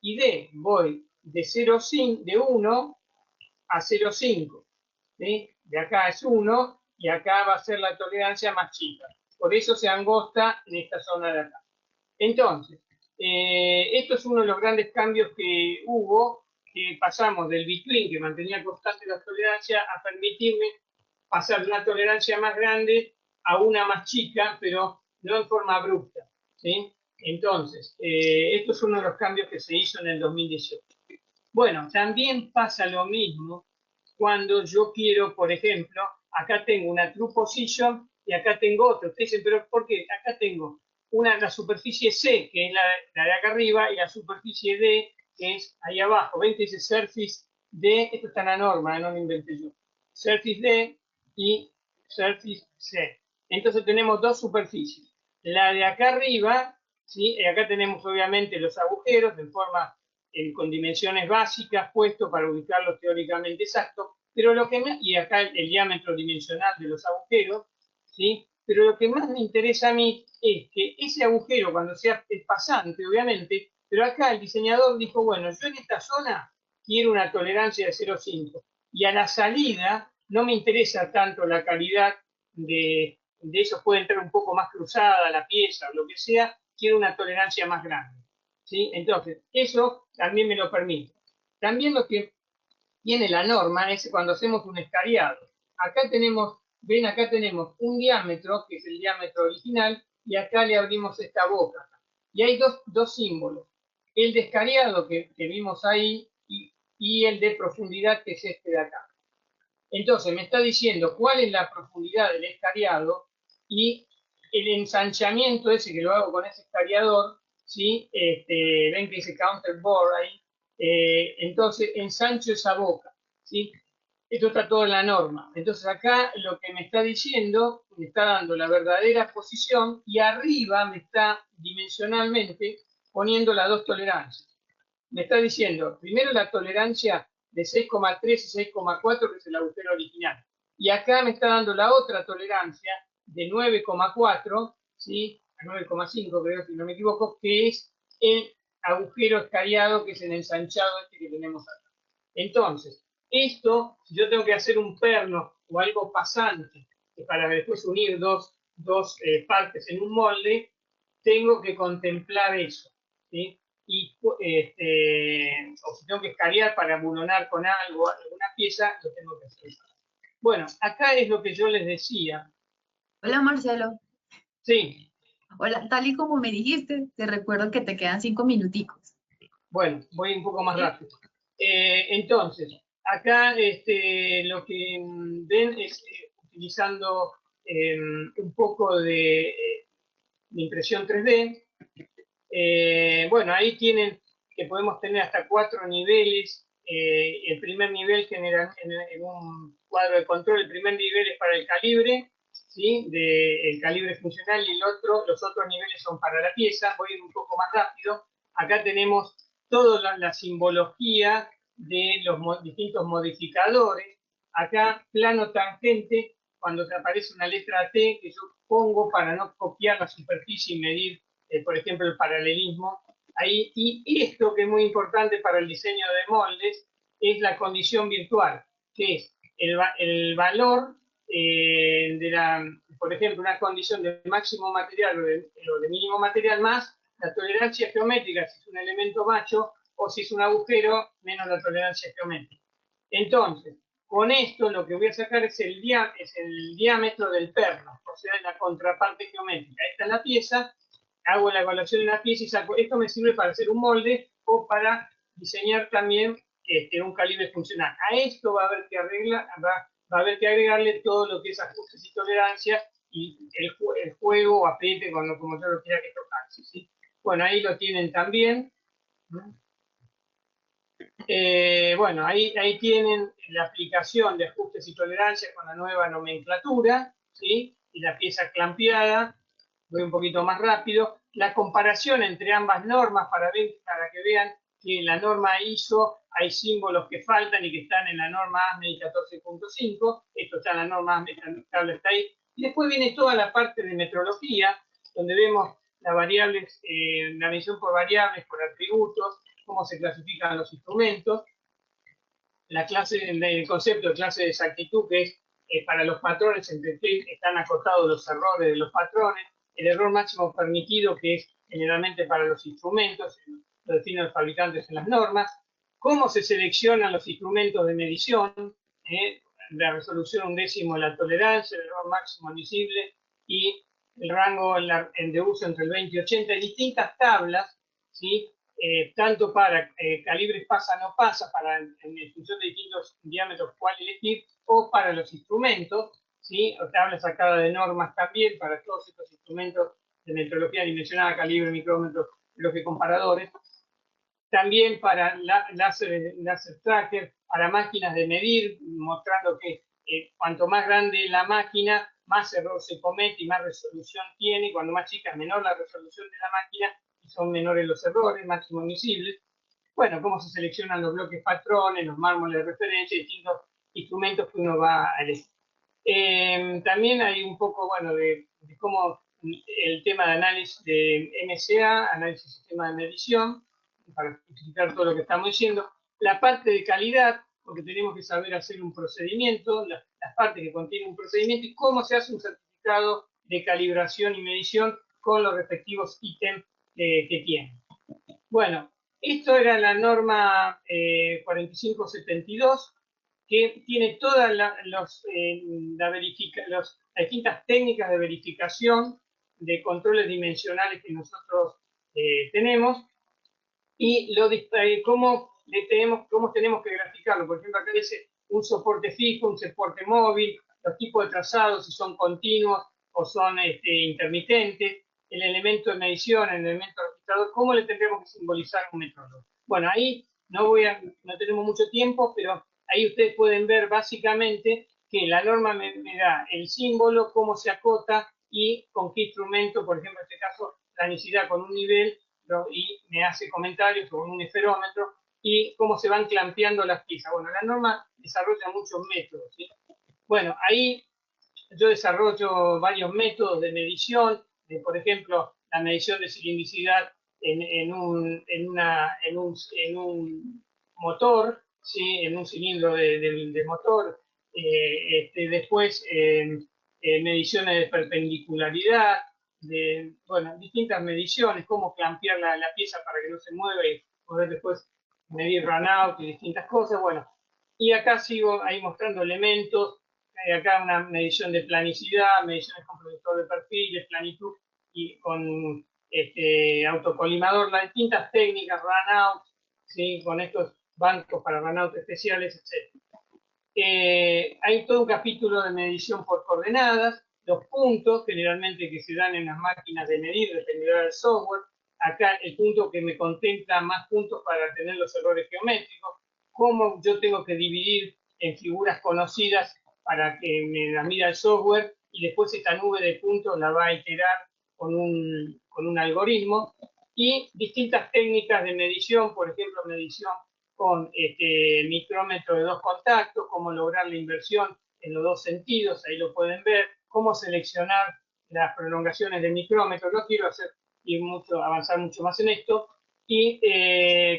y D. Voy de 0,5, de 1 a 0,5. ¿Sí? De acá es 1 y acá va a ser la tolerancia más chica. Por eso se angosta en esta zona de acá. Entonces, esto es uno de los grandes cambios que hubo, que pasamos del between, que mantenía constante la tolerancia, a permitirme pasar de una tolerancia más grande a una más chica, pero no en forma abrupta. ¿Sí? Entonces, esto es uno de los cambios que se hizo en el 2018. Bueno, también pasa lo mismo cuando yo quiero, por ejemplo, acá tengo una true position y acá tengo otra. Ustedes dicen, pero ¿por qué? Acá tengo la superficie C, que es la de acá arriba, y la superficie D, que es ahí abajo. ¿Ven que dice surface D? Esto está en la norma, no lo inventé yo. Surface D y surface C. Entonces tenemos dos superficies. La de acá arriba, ¿sí? Acá tenemos obviamente los agujeros en forma con dimensiones básicas puesto para ubicarlos teóricamente exactos, pero lo que más, y acá el diámetro dimensional de los agujeros, ¿sí? Pero lo que más me interesa a mí es que ese agujero, cuando sea es pasante, obviamente, pero acá el diseñador dijo, bueno, yo en esta zona quiero una tolerancia de 0,5, y a la salida no me interesa tanto la calidad de eso, puede entrar un poco más cruzada la pieza o lo que sea, quiero una tolerancia más grande. ¿Sí? Entonces, eso también me lo permite. También lo que tiene la norma es cuando hacemos un escariado. Acá tenemos, ven, acá tenemos un diámetro, que es el diámetro original, y acá le abrimos esta boca. Y hay dos símbolos. El de escariado que vimos ahí y el de profundidad, que es este de acá. Entonces, me está diciendo cuál es la profundidad del escariado y el ensanchamiento ese que lo hago con ese escariador, ¿sí? Ven que dice counterbore ahí, entonces ensancho esa boca, ¿sí? Esto está todo en la norma. Entonces acá lo que me está diciendo, me está dando la verdadera posición y arriba me está dimensionalmente poniendo las dos tolerancias. Me está diciendo, primero la tolerancia de 6,3 y 6,4, que es el agujero original. Y acá me está dando la otra tolerancia de 9,4, ¿sí? A 9,5 creo, si no me equivoco, que es el agujero escariado, que es el ensanchado este que tenemos acá. Entonces, esto, si yo tengo que hacer un perno o algo pasante para después unir dos partes en un molde, tengo que contemplar eso, ¿sí? Y o si tengo que escariar para bulonar con algo, alguna pieza, lo tengo que hacer. Bueno, acá es lo que yo les decía. Hola Marcelo. Sí. Hola, tal y como me dijiste, te recuerdo que te quedan 5 minuticos. Bueno, voy un poco más rápido. Entonces, acá lo que ven es utilizando un poco de impresión 3D. Bueno, ahí tienen que podemos tener hasta 4 niveles. El primer nivel genera en un cuadro de control, el primer nivel es para el calibre, ¿sí? El calibre funcional, y los otros niveles son para la pieza. Voy a ir un poco más rápido. Acá tenemos toda la simbología de los distintos modificadores. Acá plano tangente, cuando te aparece una letra T, que yo pongo para no copiar la superficie y medir, por ejemplo, el paralelismo. Ahí, y esto que es muy importante para el diseño de moldes es la condición virtual, que es el valor por ejemplo, una condición de máximo material o de mínimo material más la tolerancia geométrica, si es un elemento macho, o si es un agujero, menos la tolerancia geométrica. Entonces, con esto lo que voy a sacar es el diámetro del perno, o sea, la contraparte geométrica. Esta es la pieza, hago la evaluación de la pieza y saco, esto me sirve para hacer un molde o para diseñar también un calibre funcional. A esto va a haber que agregarle todo lo que es ajustes y tolerancias y el juego o apriete como yo lo quiera que tocarse, ¿sí? Bueno, ahí lo tienen también. Bueno, ahí tienen la aplicación de ajustes y tolerancias con la nueva nomenclatura, ¿sí? Y la pieza clampeada. Voy un poquito más rápido. La comparación entre ambas normas para que vean que en la norma ISO hay símbolos que faltan y que están en la norma ASME 14.5. Esto está en la norma ASME, está ahí. Y después viene toda la parte de metrología, donde vemos las variables, la medición por variables, por atributos, cómo se clasifican los instrumentos, el concepto de clase de exactitud, que es para los patrones entre que están acotados los errores de los patrones, el error máximo permitido, que es generalmente para los instrumentos, lo definen los fabricantes en las normas, cómo se seleccionan los instrumentos de medición, la resolución 1/10 de la tolerancia, el error máximo admisible y el rango de uso entre el 20 y 80, distintas tablas, ¿sí? Tanto para calibres pasa no pasa, en función de distintos diámetros cuál elegir, o para los instrumentos, ¿sí? O tabla sacada de normas también para todos estos instrumentos de metrología dimensionada, calibre, micrómetros, los que comparadores. También para láser tracker, para máquinas de medir, mostrando que cuanto más grande la máquina, más error se comete y más resolución tiene, y cuando más chica, menor la resolución de la máquina y son menores los errores, máximo admisibles. Bueno, cómo se seleccionan los bloques patrones, los mármoles de referencia, distintos instrumentos que uno va a elegir. También hay un poco, bueno, de cómo el tema de análisis de MCA, análisis de sistema de medición, para justificar todo lo que estamos diciendo. La parte de calidad, porque tenemos que saber hacer un procedimiento, las partes que contienen un procedimiento y cómo se hace un certificado de calibración y medición con los respectivos ítems que tiene. Bueno, esto era la norma 4572, que tiene todas las distintas técnicas de verificación de controles dimensionales que nosotros tenemos y cómo tenemos que graficarlo. Por ejemplo, acá dice un soporte fijo, un soporte móvil, los tipos de trazados, si son continuos o son intermitentes, el elemento de medición, el elemento registrador, cómo le tendremos que simbolizar un metrónomo. Bueno, ahí no tenemos mucho tiempo, pero ahí ustedes pueden ver básicamente que la norma me da el símbolo, cómo se acota y con qué instrumento, por ejemplo, en este caso, la necesidad con un nivel, y me hace comentarios con un esferómetro y cómo se van clampeando las piezas. Bueno, la norma desarrolla muchos métodos, ¿sí? Bueno, ahí yo desarrollo varios métodos de medición, por ejemplo, la medición de cilindricidad en un motor, ¿sí? En un cilindro de motor. Después, mediciones de perpendicularidad, bueno, distintas mediciones, cómo clampear la pieza para que no se mueva y poder después medir runout y distintas cosas. Bueno, y acá sigo ahí mostrando elementos. Hay acá una medición de planicidad, mediciones con proyector de perfiles, planitud y con autocolimador, las distintas técnicas, runout, ¿sí? Con estos bancos para runouts especiales, etc. Hay todo un capítulo de medición por coordenadas, los puntos generalmente que se dan en las máquinas de medir, dependerá del software. Acá el punto que me contempla más puntos para tener los errores geométricos, cómo yo tengo que dividir en figuras conocidas para que me la mida el software y después esta nube de puntos la va a iterar con un algoritmo, y distintas técnicas de medición, por ejemplo, medición con micrómetro de 2 contactos, cómo lograr la inversión en los 2 sentidos, ahí lo pueden ver, cómo seleccionar las prolongaciones del micrómetro. No quiero avanzar mucho más en esto. Y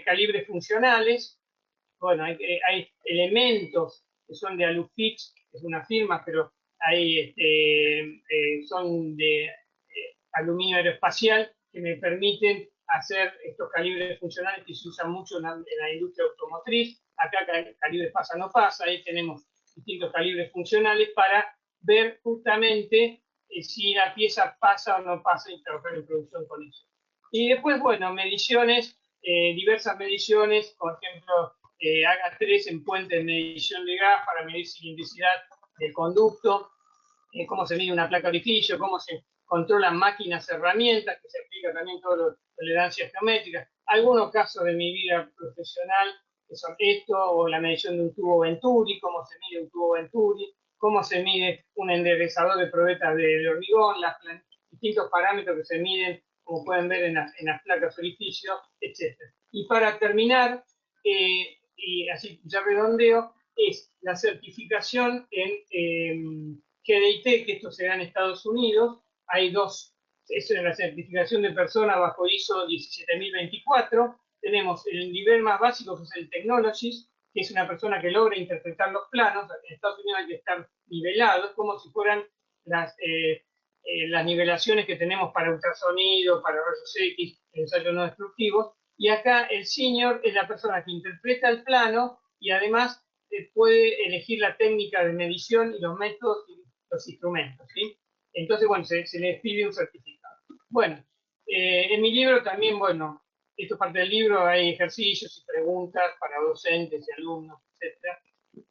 calibres funcionales. Bueno, hay elementos que son de Alufix, que es una firma, pero son de aluminio aeroespacial, que me permiten hacer estos calibres funcionales que se usan mucho en la industria automotriz. Acá calibres pasa no pasa, ahí tenemos distintos calibres funcionales para ver justamente si la pieza pasa o no pasa y trabajar en producción con eso. Y después, bueno, mediciones, diversas mediciones, por ejemplo, haga 3 en puente de medición de gas para medir cilindricidad del conducto, cómo se mide una placa de orificio, cómo se controlan máquinas, herramientas, que se aplica también todo las tolerancias geométricas. Algunos casos de mi vida profesional, que son esto, o la medición de un tubo Venturi, cómo se mide un tubo Venturi, cómo se mide un enderezador de probetas de hormigón, distintos parámetros que se miden, como pueden ver en las placas de orificio, etc. Y para terminar, y así ya redondeo, es la certificación en GDIT, que esto se da en Estados Unidos. Hay 2, es la certificación de persona bajo ISO 17024. Tenemos el nivel más básico, que es el Technologist, que es una persona que logra interpretar los planos. En Estados Unidos hay que estar nivelados, como si fueran las nivelaciones que tenemos para ultrasonido, para rayos X, ensayos no destructivos. Y acá el senior es la persona que interpreta el plano y además puede elegir la técnica de medición y los métodos y los instrumentos, ¿sí? Entonces, bueno, se les pide un certificado. Bueno, en mi libro también, bueno, esto es parte del libro, hay ejercicios y preguntas para docentes y alumnos, etc.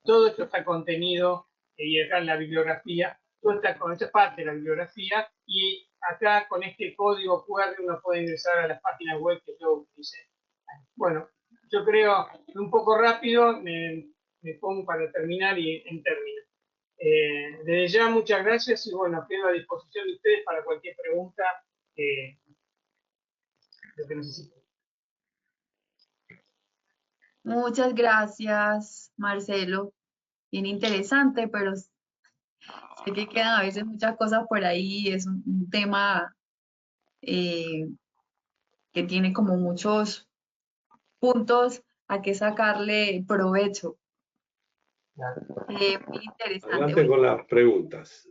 Todo esto está contenido y acá en la bibliografía, esta es parte de la bibliografía, y acá con este código QR uno puede ingresar a las páginas web que yo utilicé. Bueno, yo creo que un poco rápido me pongo para terminar y en términos. Desde ya, muchas gracias y bueno, quedo a disposición de ustedes para cualquier pregunta que necesiten. Muchas gracias, Marcelo. Bien interesante, pero sé que quedan a veces muchas cosas por ahí. Es un tema que tiene como muchos puntos a que sacarle provecho. Muy interesante. Adelante con las preguntas.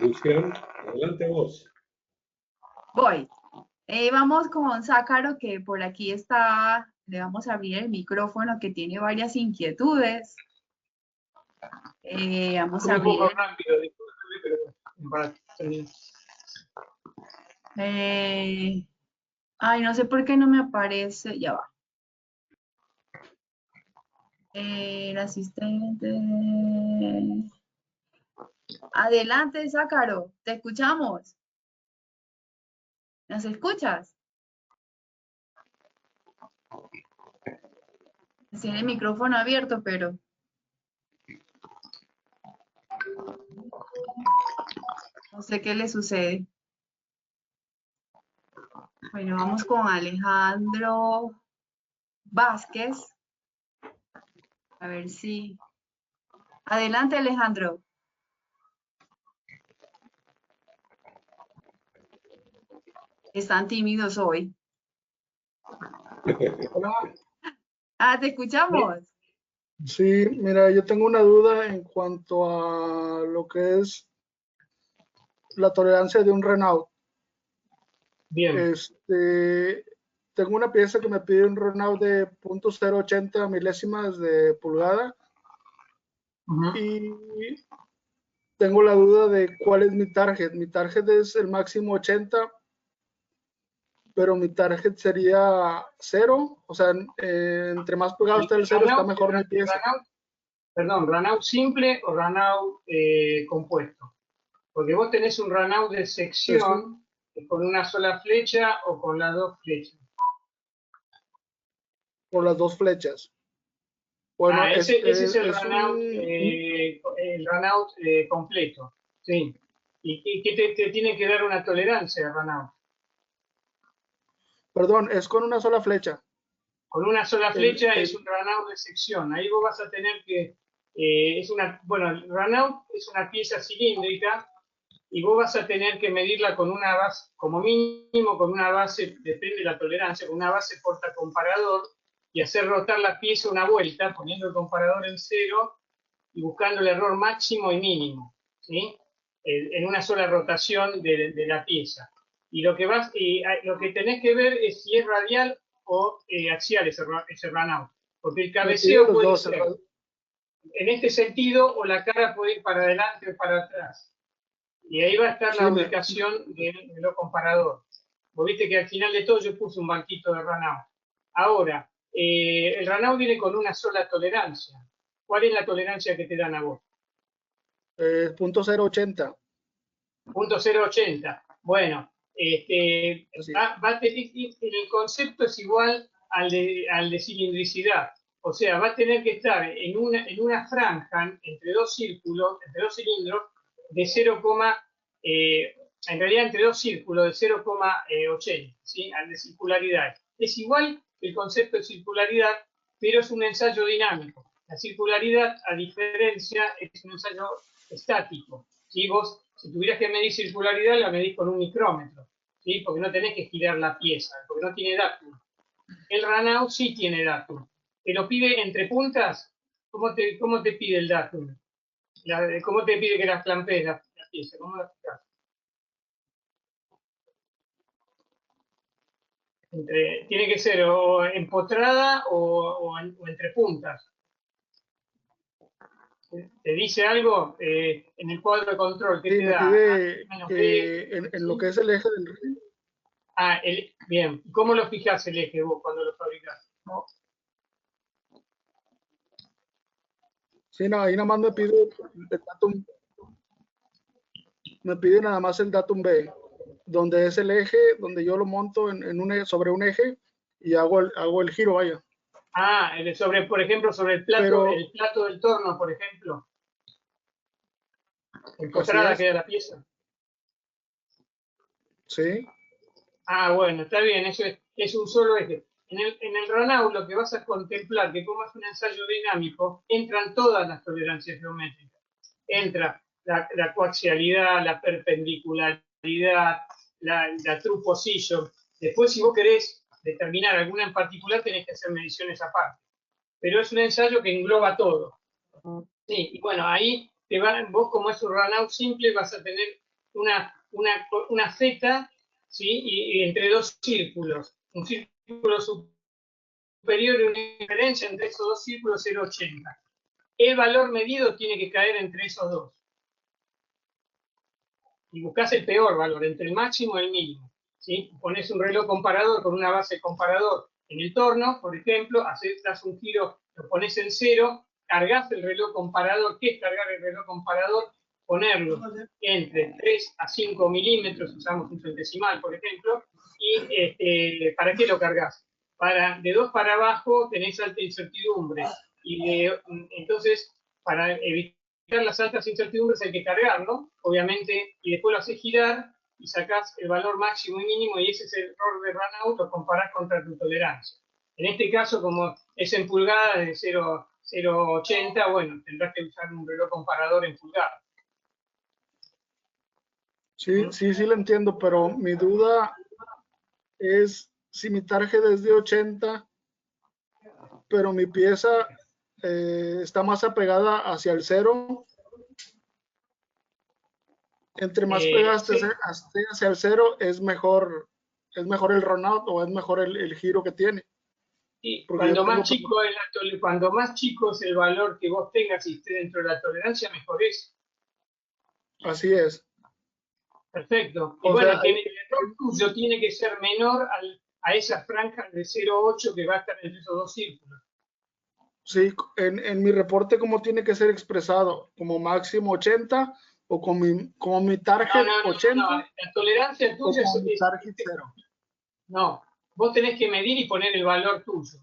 Lucian, adelante vos. Voy. Vamos con Zácaro, que por aquí está. Le vamos a abrir el micrófono, que tiene varias inquietudes. Vamos a Un poco abrir. rápido, pero para terminar. Ay, no sé por qué no me aparece. Ya va. El asistente. Adelante, Zácaro. Te escuchamos. ¿Nos escuchas? Tiene el micrófono abierto, pero no sé qué le sucede. Bueno, vamos con Alejandro Vázquez. A ver si... Adelante, Alejandro. Están tímidos hoy. Hola. Ah, te escuchamos. Sí, mira, yo tengo una duda en cuanto a lo que es la tolerancia de un Renault. Bien. Tengo una pieza que me pide un Renault de 0.080 milésimas de pulgada. Y tengo la duda de cuál es mi target. Mi target es el máximo 80 pero mi target sería 0. O sea, entre más pegado está el 0, está mejor mi pieza. Runout simple o runout compuesto. Porque vos tenés un runout de sección con una sola flecha o con las dos flechas. Por las dos flechas. Bueno, ese es el runout completo. Sí. ¿Y qué te tiene que dar una tolerancia de runout? Perdón, es con una sola flecha. Con una sola flecha es un runout de sección. Ahí vos vas a tener que... el runout es una pieza cilíndrica y vos vas a tener que medirla con una base, como mínimo con una base, depende de la tolerancia, con una base portacomparador y hacer rotar la pieza una vuelta, poniendo el comparador en 0 y buscando el error máximo y mínimo, ¿sí? En una sola rotación de la pieza. Y lo que tenés que ver es si es radial o axial ese runout. Porque el cabeceo puede ser en este sentido o la cara puede ir para adelante o para atrás. Y ahí va a estar la ubicación del reloj comparador. Vos viste que al final de todo yo puse un banquito de runout. Ahora, el runout viene con una sola tolerancia. ¿Cuál es la tolerancia que te dan a vos? .080. .080. Bueno, el concepto es igual al de cilindricidad. O sea, va a tener que estar en una franja entre dos círculos, entre dos cilindros, de 0, en realidad entre dos círculos de 0,80, ¿sí? Al de circularidad. Es igual que el concepto de circularidad, pero es un ensayo dinámico. La circularidad, a diferencia, es un ensayo estático. ¿Sí? Vos, si tuvieras que medir circularidad, la medís con un micrómetro, ¿sí? Porque no tenés que girar la pieza, porque no tiene datum. El runout sí tiene datum. ¿Te lo pide entre puntas? ¿Cómo te pide el datum? ¿Cómo te pide que las clampees la pieza? ¿Cómo la fijas? Tiene que ser o empotrada o entre puntas. ¿Te dice algo en el cuadro de control? ¿Qué te da? En lo que es el eje del ring. Bien. ¿Cómo lo fijas el eje vos cuando lo fabricás? ¿No? Sí, no, ahí nada más me pide el datum. Me pide nada más el datum B, donde es el eje, donde yo lo monto sobre un eje y hago el giro, vaya. Por ejemplo, sobre el plato del torno, por ejemplo. Empotrada queda la pieza. Sí. Bueno, está bien, eso es un solo eje. En el runout lo que vas a contemplar, que como es un ensayo dinámico, entran todas las tolerancias geométricas. Entra la coaxialidad, la perpendicularidad, la true position. Después, si vos querés determinar alguna en particular, tenés que hacer mediciones aparte. Pero es un ensayo que engloba todo. Sí, y bueno, ahí vos como es un runout simple vas a tener una Z, ¿sí? Y entre dos círculos. Un círculo superior y una diferencia entre esos dos círculos 0,80. El valor medido tiene que caer entre esos dos. Y buscas el peor valor, entre el máximo y el mínimo. ¿Sí? Pones un reloj comparador con una base comparador en el torno, por ejemplo, das un giro, lo pones en 0, cargas el reloj comparador. ¿Qué es cargar el reloj comparador? Ponerlo entre 3 a 5 milímetros, usamos un centesimal, por ejemplo, y ¿para qué lo cargas? De 2 para abajo tenés alta incertidumbre, y entonces, para evitar las altas incertidumbres hay que cargarlo, obviamente, y después lo haces girar y sacás el valor máximo y mínimo, y ese es el error de runout, lo comparás contra tu tolerancia. En este caso, como es en pulgadas de 0,80, bueno, tendrás que usar un reloj comparador en pulgadas. Sí lo entiendo, pero mi duda es si mi tarjeta es de 80, pero mi pieza está más apegada hacia el 0. Entre más pegada esté hacia el 0, es mejor el runout o es mejor el giro que tiene. Y cuando más chico es el valor que vos tengas y esté dentro de la tolerancia, mejor es. Así es. Perfecto. Y O bueno, sea, el error tuyo tiene que ser menor a esa franja de 0,8 que va a estar entre esos dos círculos. sí, en mi reporte, ¿cómo tiene que ser expresado? ¿Como máximo 80 o como mi target No. 80 La tolerancia o tuya como mi target 0? no. Vos tenés que medir y poner el valor tuyo.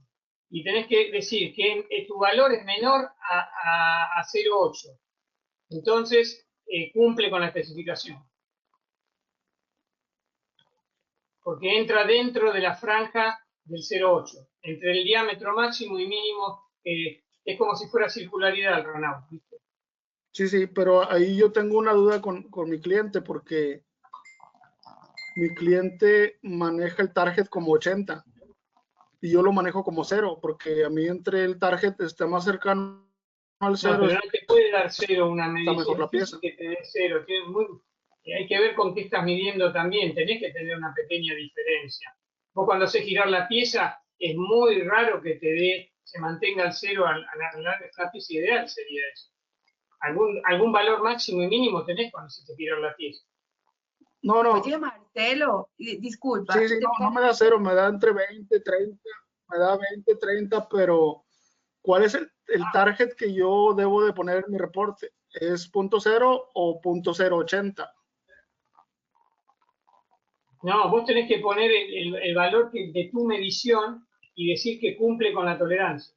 Y tenés que decir que tu valor es menor a 0,8. Entonces, cumple con la especificación. Porque entra dentro de la franja del 0,8. Entre el diámetro máximo y mínimo, es como si fuera circularidad el runout, ¿viste? Sí, pero ahí yo tengo una duda con mi cliente porque mi cliente maneja el target como 80 y yo lo manejo como 0 porque a mí entre el target está más cercano al No, 0 pero no te puede dar 0 una está mejor medición. la Es pieza. difícil que te dé 0. Hay que ver con qué estás midiendo también. Tenés que tener una pequeña diferencia. Vos cuando haces girar la pieza, es muy raro que se mantenga el 0 a la pieza ideal, sería eso. Algún valor máximo y mínimo tenés cuando hiciste girar la pieza. No, Oye, Marcelo, disculpa, sí, ¿te no me da parece? 0, me da entre 20, 30, me da 20, 30, pero ¿cuál es el target que yo debo de poner en mi reporte? ¿Es .0 o .080? No, vos tenés que poner el valor de tu medición y decir que cumple con la tolerancia.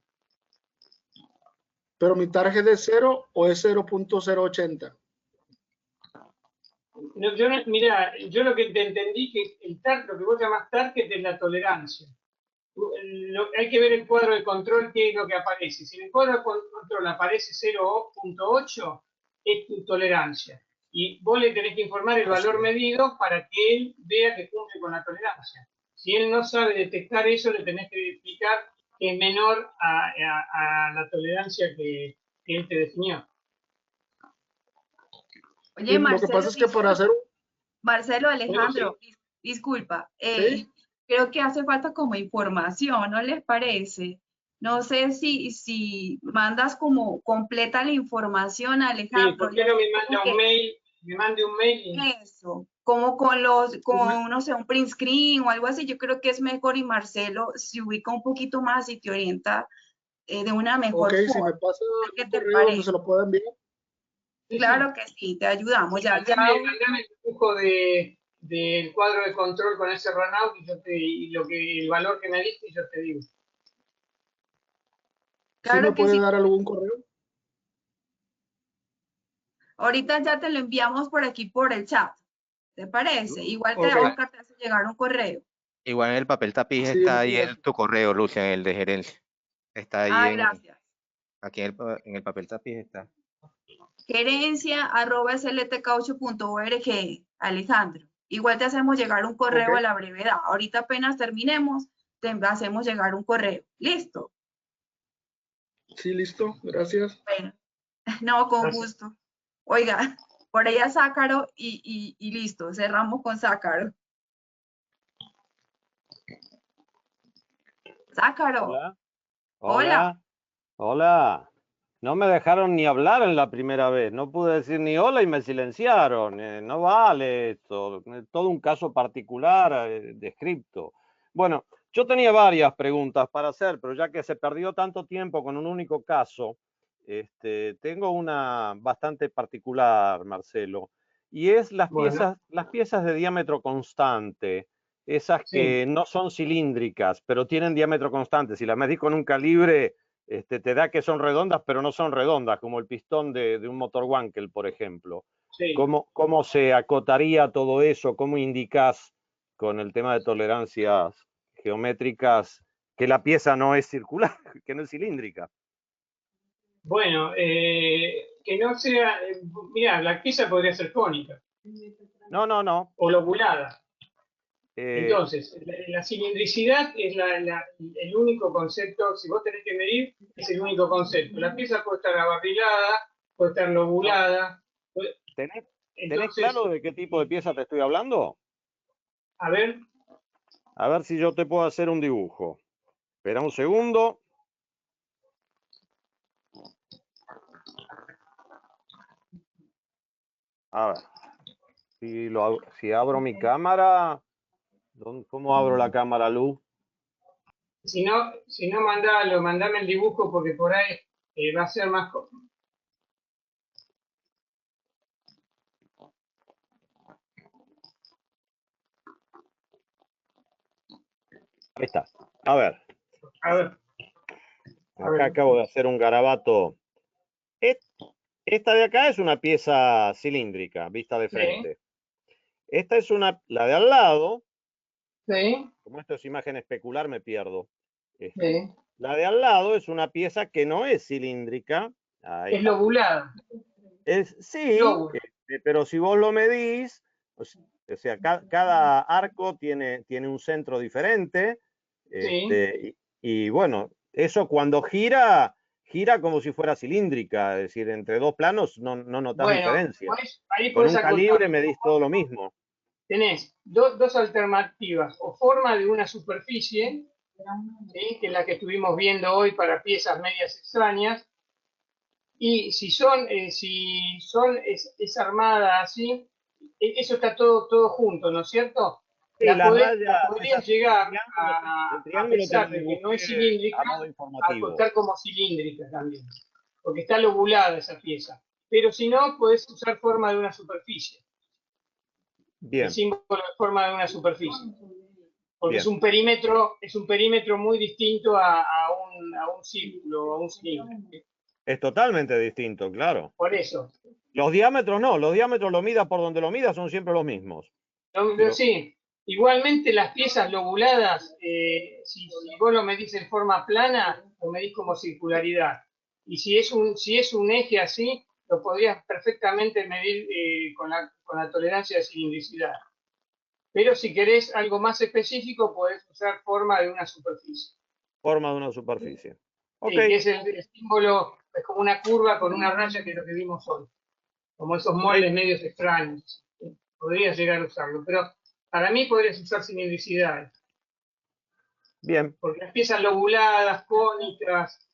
Pero mi target es 0 o es 0.080. No, mira, yo lo que te entendí que lo que vos llamás target es la tolerancia. Hay que ver el cuadro de control, qué es lo que aparece. Si en el cuadro de control aparece 0.8, es tu tolerancia. Y vos le tenés que informar el valor medido para que él vea que cumple con la tolerancia. Si él no sabe detectar eso, le tenés que explicar que es menor a la tolerancia que él te definió. Oye, Sí, lo que pasa Marcelo, es que para hacer, Marcelo, Bueno, sí. Alejandro, disculpa, sí, creo que hace falta como información, ¿no les parece? No sé si mandas como completa la información a Sí, Alejandro ¿por y qué no así me como manda un que mail? Me mande un mail y eso, como no sé, un print screen o algo así, yo creo que es mejor y Marcelo se ubica un poquito más y te orienta de una ok, mejor si me forma. pasa ¿Qué un te correo donde se parece? lo pueda enviar. sí, sí. Claro que sí, te ayudamos. Sí, Ya, mandame el dibujo del cuadro de control con ese runout y el valor que me diste y yo te digo. ¿Sí me claro que puede sí. dar algún correo? Ahorita ya te lo enviamos por aquí por el chat. ¿Te parece? Igual te Ok, Oscar te hace llegar un correo. Igual en el papel tapiz sí, está muchas ahí gracias. tu correo, Lucian, el de gerencia. Está ahí Gracias. aquí en el papel tapiz está. Gerencia@sltcaucho.org, Alejandro. Igual te hacemos llegar un Ok, correo a la brevedad. Ahorita apenas terminemos, te hacemos llegar un correo. ¿Listo? sí, listo, gracias. Bueno, no, con Gracias. gusto. Oiga, por allá Zácaro y listo. Cerramos con Zácaro. Zácaro, Hola, hola. hola, hola. No me dejaron ni hablar en la primera vez. No pude decir ni hola y me silenciaron. No vale esto. Todo un caso particular descripto. Bueno, yo tenía varias preguntas para hacer, pero ya que se perdió tanto tiempo con un único caso, tengo una bastante particular, Marcelo, y es Bueno, las piezas de diámetro constante. Esas sí. que no son cilíndricas, pero tienen diámetro constante. Si las medís con un calibre, te da que son redondas, pero no son redondas, como el pistón de un motor Wankel, por ejemplo. Sí. ¿Cómo se acotaría todo eso? ¿Cómo indicás con el tema de tolerancias geométricas que la pieza no es circular, que no es cilíndrica? Bueno, que no sea. Mira, la pieza podría ser cónica No. o lobulada. Eh, Entonces, la cilindricidad es el único concepto. Si vos tenés que medir, es el único concepto. La pieza puede estar abarrilada, puede estar no, lobulada. ¿tenés Entonces, claro de qué tipo de pieza te estoy hablando? a ver, A ver si yo te puedo hacer un dibujo. Espera un segundo. A ver. Si abro mi cámara, ¿cómo abro la cámara, Lu? Si no mandame el dibujo porque por ahí va a ser más... Ahí está. A ver, A ver, acá acabo de hacer un garabato. Esta de acá es una pieza cilíndrica, vista de Sí. frente. Esta es la de al lado. sí, Como esto es imagen especular, me pierdo. sí. La de al lado es una pieza que no es cilíndrica. Ahí Es está. lobulada. Sí, Lóbulo. pero si vos lo medís, o sea, cada arco tiene un centro diferente. Sí. Y bueno, eso cuando gira como si fuera cilíndrica, es decir, entre dos planos no notás Bueno, diferencia. ahí Con puedes un calibre acotar. medís todo lo mismo. Tenés dos alternativas, o forma de una superficie, ¿sí? Que es la que estuvimos viendo hoy para piezas medias extrañas, y si es armada así, eso está todo junto, ¿no es cierto? Sí, La las rayas, podrías el llegar a triángulo te pesar lo de que no es dibujé cilíndrica, a modo a informativo. contar como cilíndrica también, porque está lobulada esa pieza. Pero si no, podés usar forma de una superficie. El Bien, símbolo de forma de una superficie. Porque bien. es un perímetro muy distinto a un círculo, a un cilindro. Es totalmente distinto, claro. Por eso. Los diámetros no, los diámetros lo mida por donde lo mida son siempre los mismos. Sí. Igualmente las piezas lobuladas, si vos lo medís en forma plana, lo medís como circularidad. Y si es un eje así, lo podrías perfectamente medir con la tolerancia de cilindricidad. Pero si querés algo más específico, podés usar forma de una superficie. Forma de una superficie. Ok, Sí, que es el símbolo, es como una curva con una raya, que es lo que vimos hoy. Como esos moldes medios extraños. Podrías llegar a usarlo, pero para mí podrías usar cilindricidad. bien. Porque las piezas lobuladas, cónicas,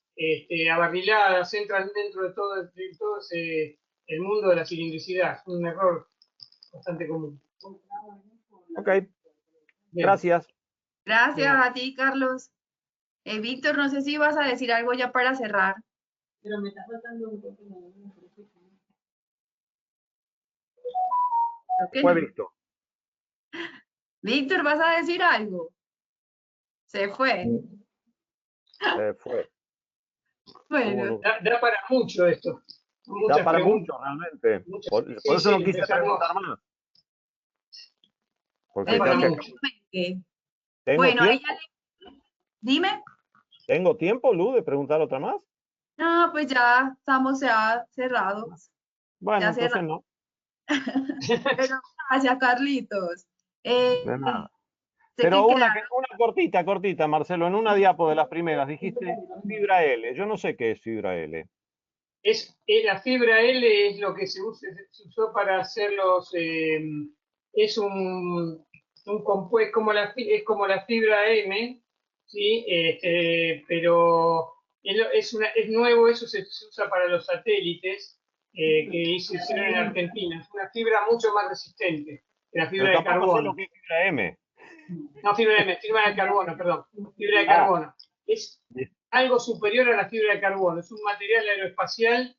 abarriladas, entran dentro de todo el mundo de la cilindricidad. Es un error bastante común. Ok, Bien. gracias. Gracias Bien. a ti, Carlos. Víctor, no sé si vas a decir algo ya para cerrar. Pero me está faltando un poco. Creo que Fue no. visto. Víctor, ¿vas a decir algo? Se fue. Se fue. Bueno, Da para mucho esto. Muchas Da para preguntas. mucho, realmente. Muchas, Por eso no quise empezamos. preguntar más. Porque Da para ya se mucho. acabó. ¿Tengo bueno, tiempo? dime. ¿Tengo tiempo, Lu, de preguntar otra más? No, pues ya estamos ya cerrados. Bueno, Ya entonces cerramos. no. Pero gracias, Carlitos. De nada. Sé Pero que una cortita, Marcelo, en una diapo de las primeras dijiste fibra L. Yo no sé qué es fibra L. La fibra L es lo que se usó para hacer es un compuesto, es como la fibra M, ¿sí? Pero es nuevo, eso se usa para los satélites que se hicieron en Argentina. Es una fibra mucho más resistente que la Pero fibra de tampoco sé lo carbono. que es fibra M. No, fibra M, fibra de carbono, perdón. Fibra de Ah. carbono. Es algo superior a la fibra de carbono. Es un material aeroespacial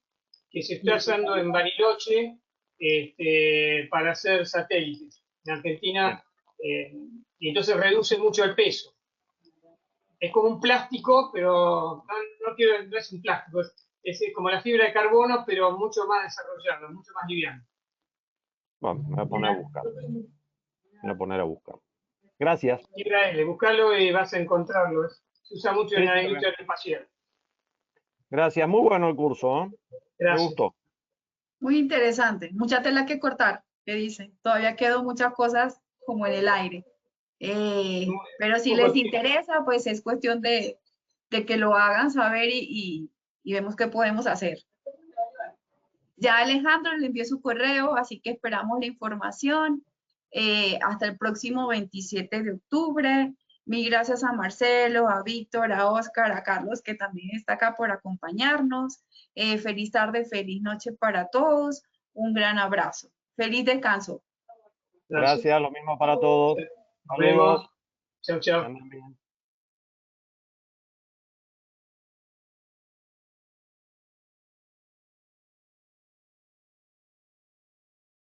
que se está usando en Bariloche para hacer satélites. En Argentina, y entonces reduce mucho el peso. Es como un plástico, pero no es un plástico, es como la fibra de carbono, pero mucho más desarrollado, mucho más liviano. Bueno, me voy a poner a buscar. Gracias. Fibra L, buscalo y vas a encontrarlo. Se usa mucho en Sí, la sí, industria aeroespacial. gracias. Muy bueno el curso, ¿eh? Me Gracias. gustó. muy interesante. Mucha tela que cortar, ¿qué dice? Todavía quedó muchas cosas como en el aire. Pero si les interesa, pues es cuestión de que lo hagan saber y vemos qué podemos hacer. Ya Alejandro le envió su correo, así que esperamos la información. Hasta el próximo 27 de octubre. Mil gracias a Marcelo, a Víctor, a Oscar, a Carlos, que también está acá por acompañarnos. Feliz tarde, feliz noche para todos. Un gran abrazo. Feliz descanso. Gracias, lo mismo para todos. Nos vemos. Saludos. Chau, Que chau. anden bien.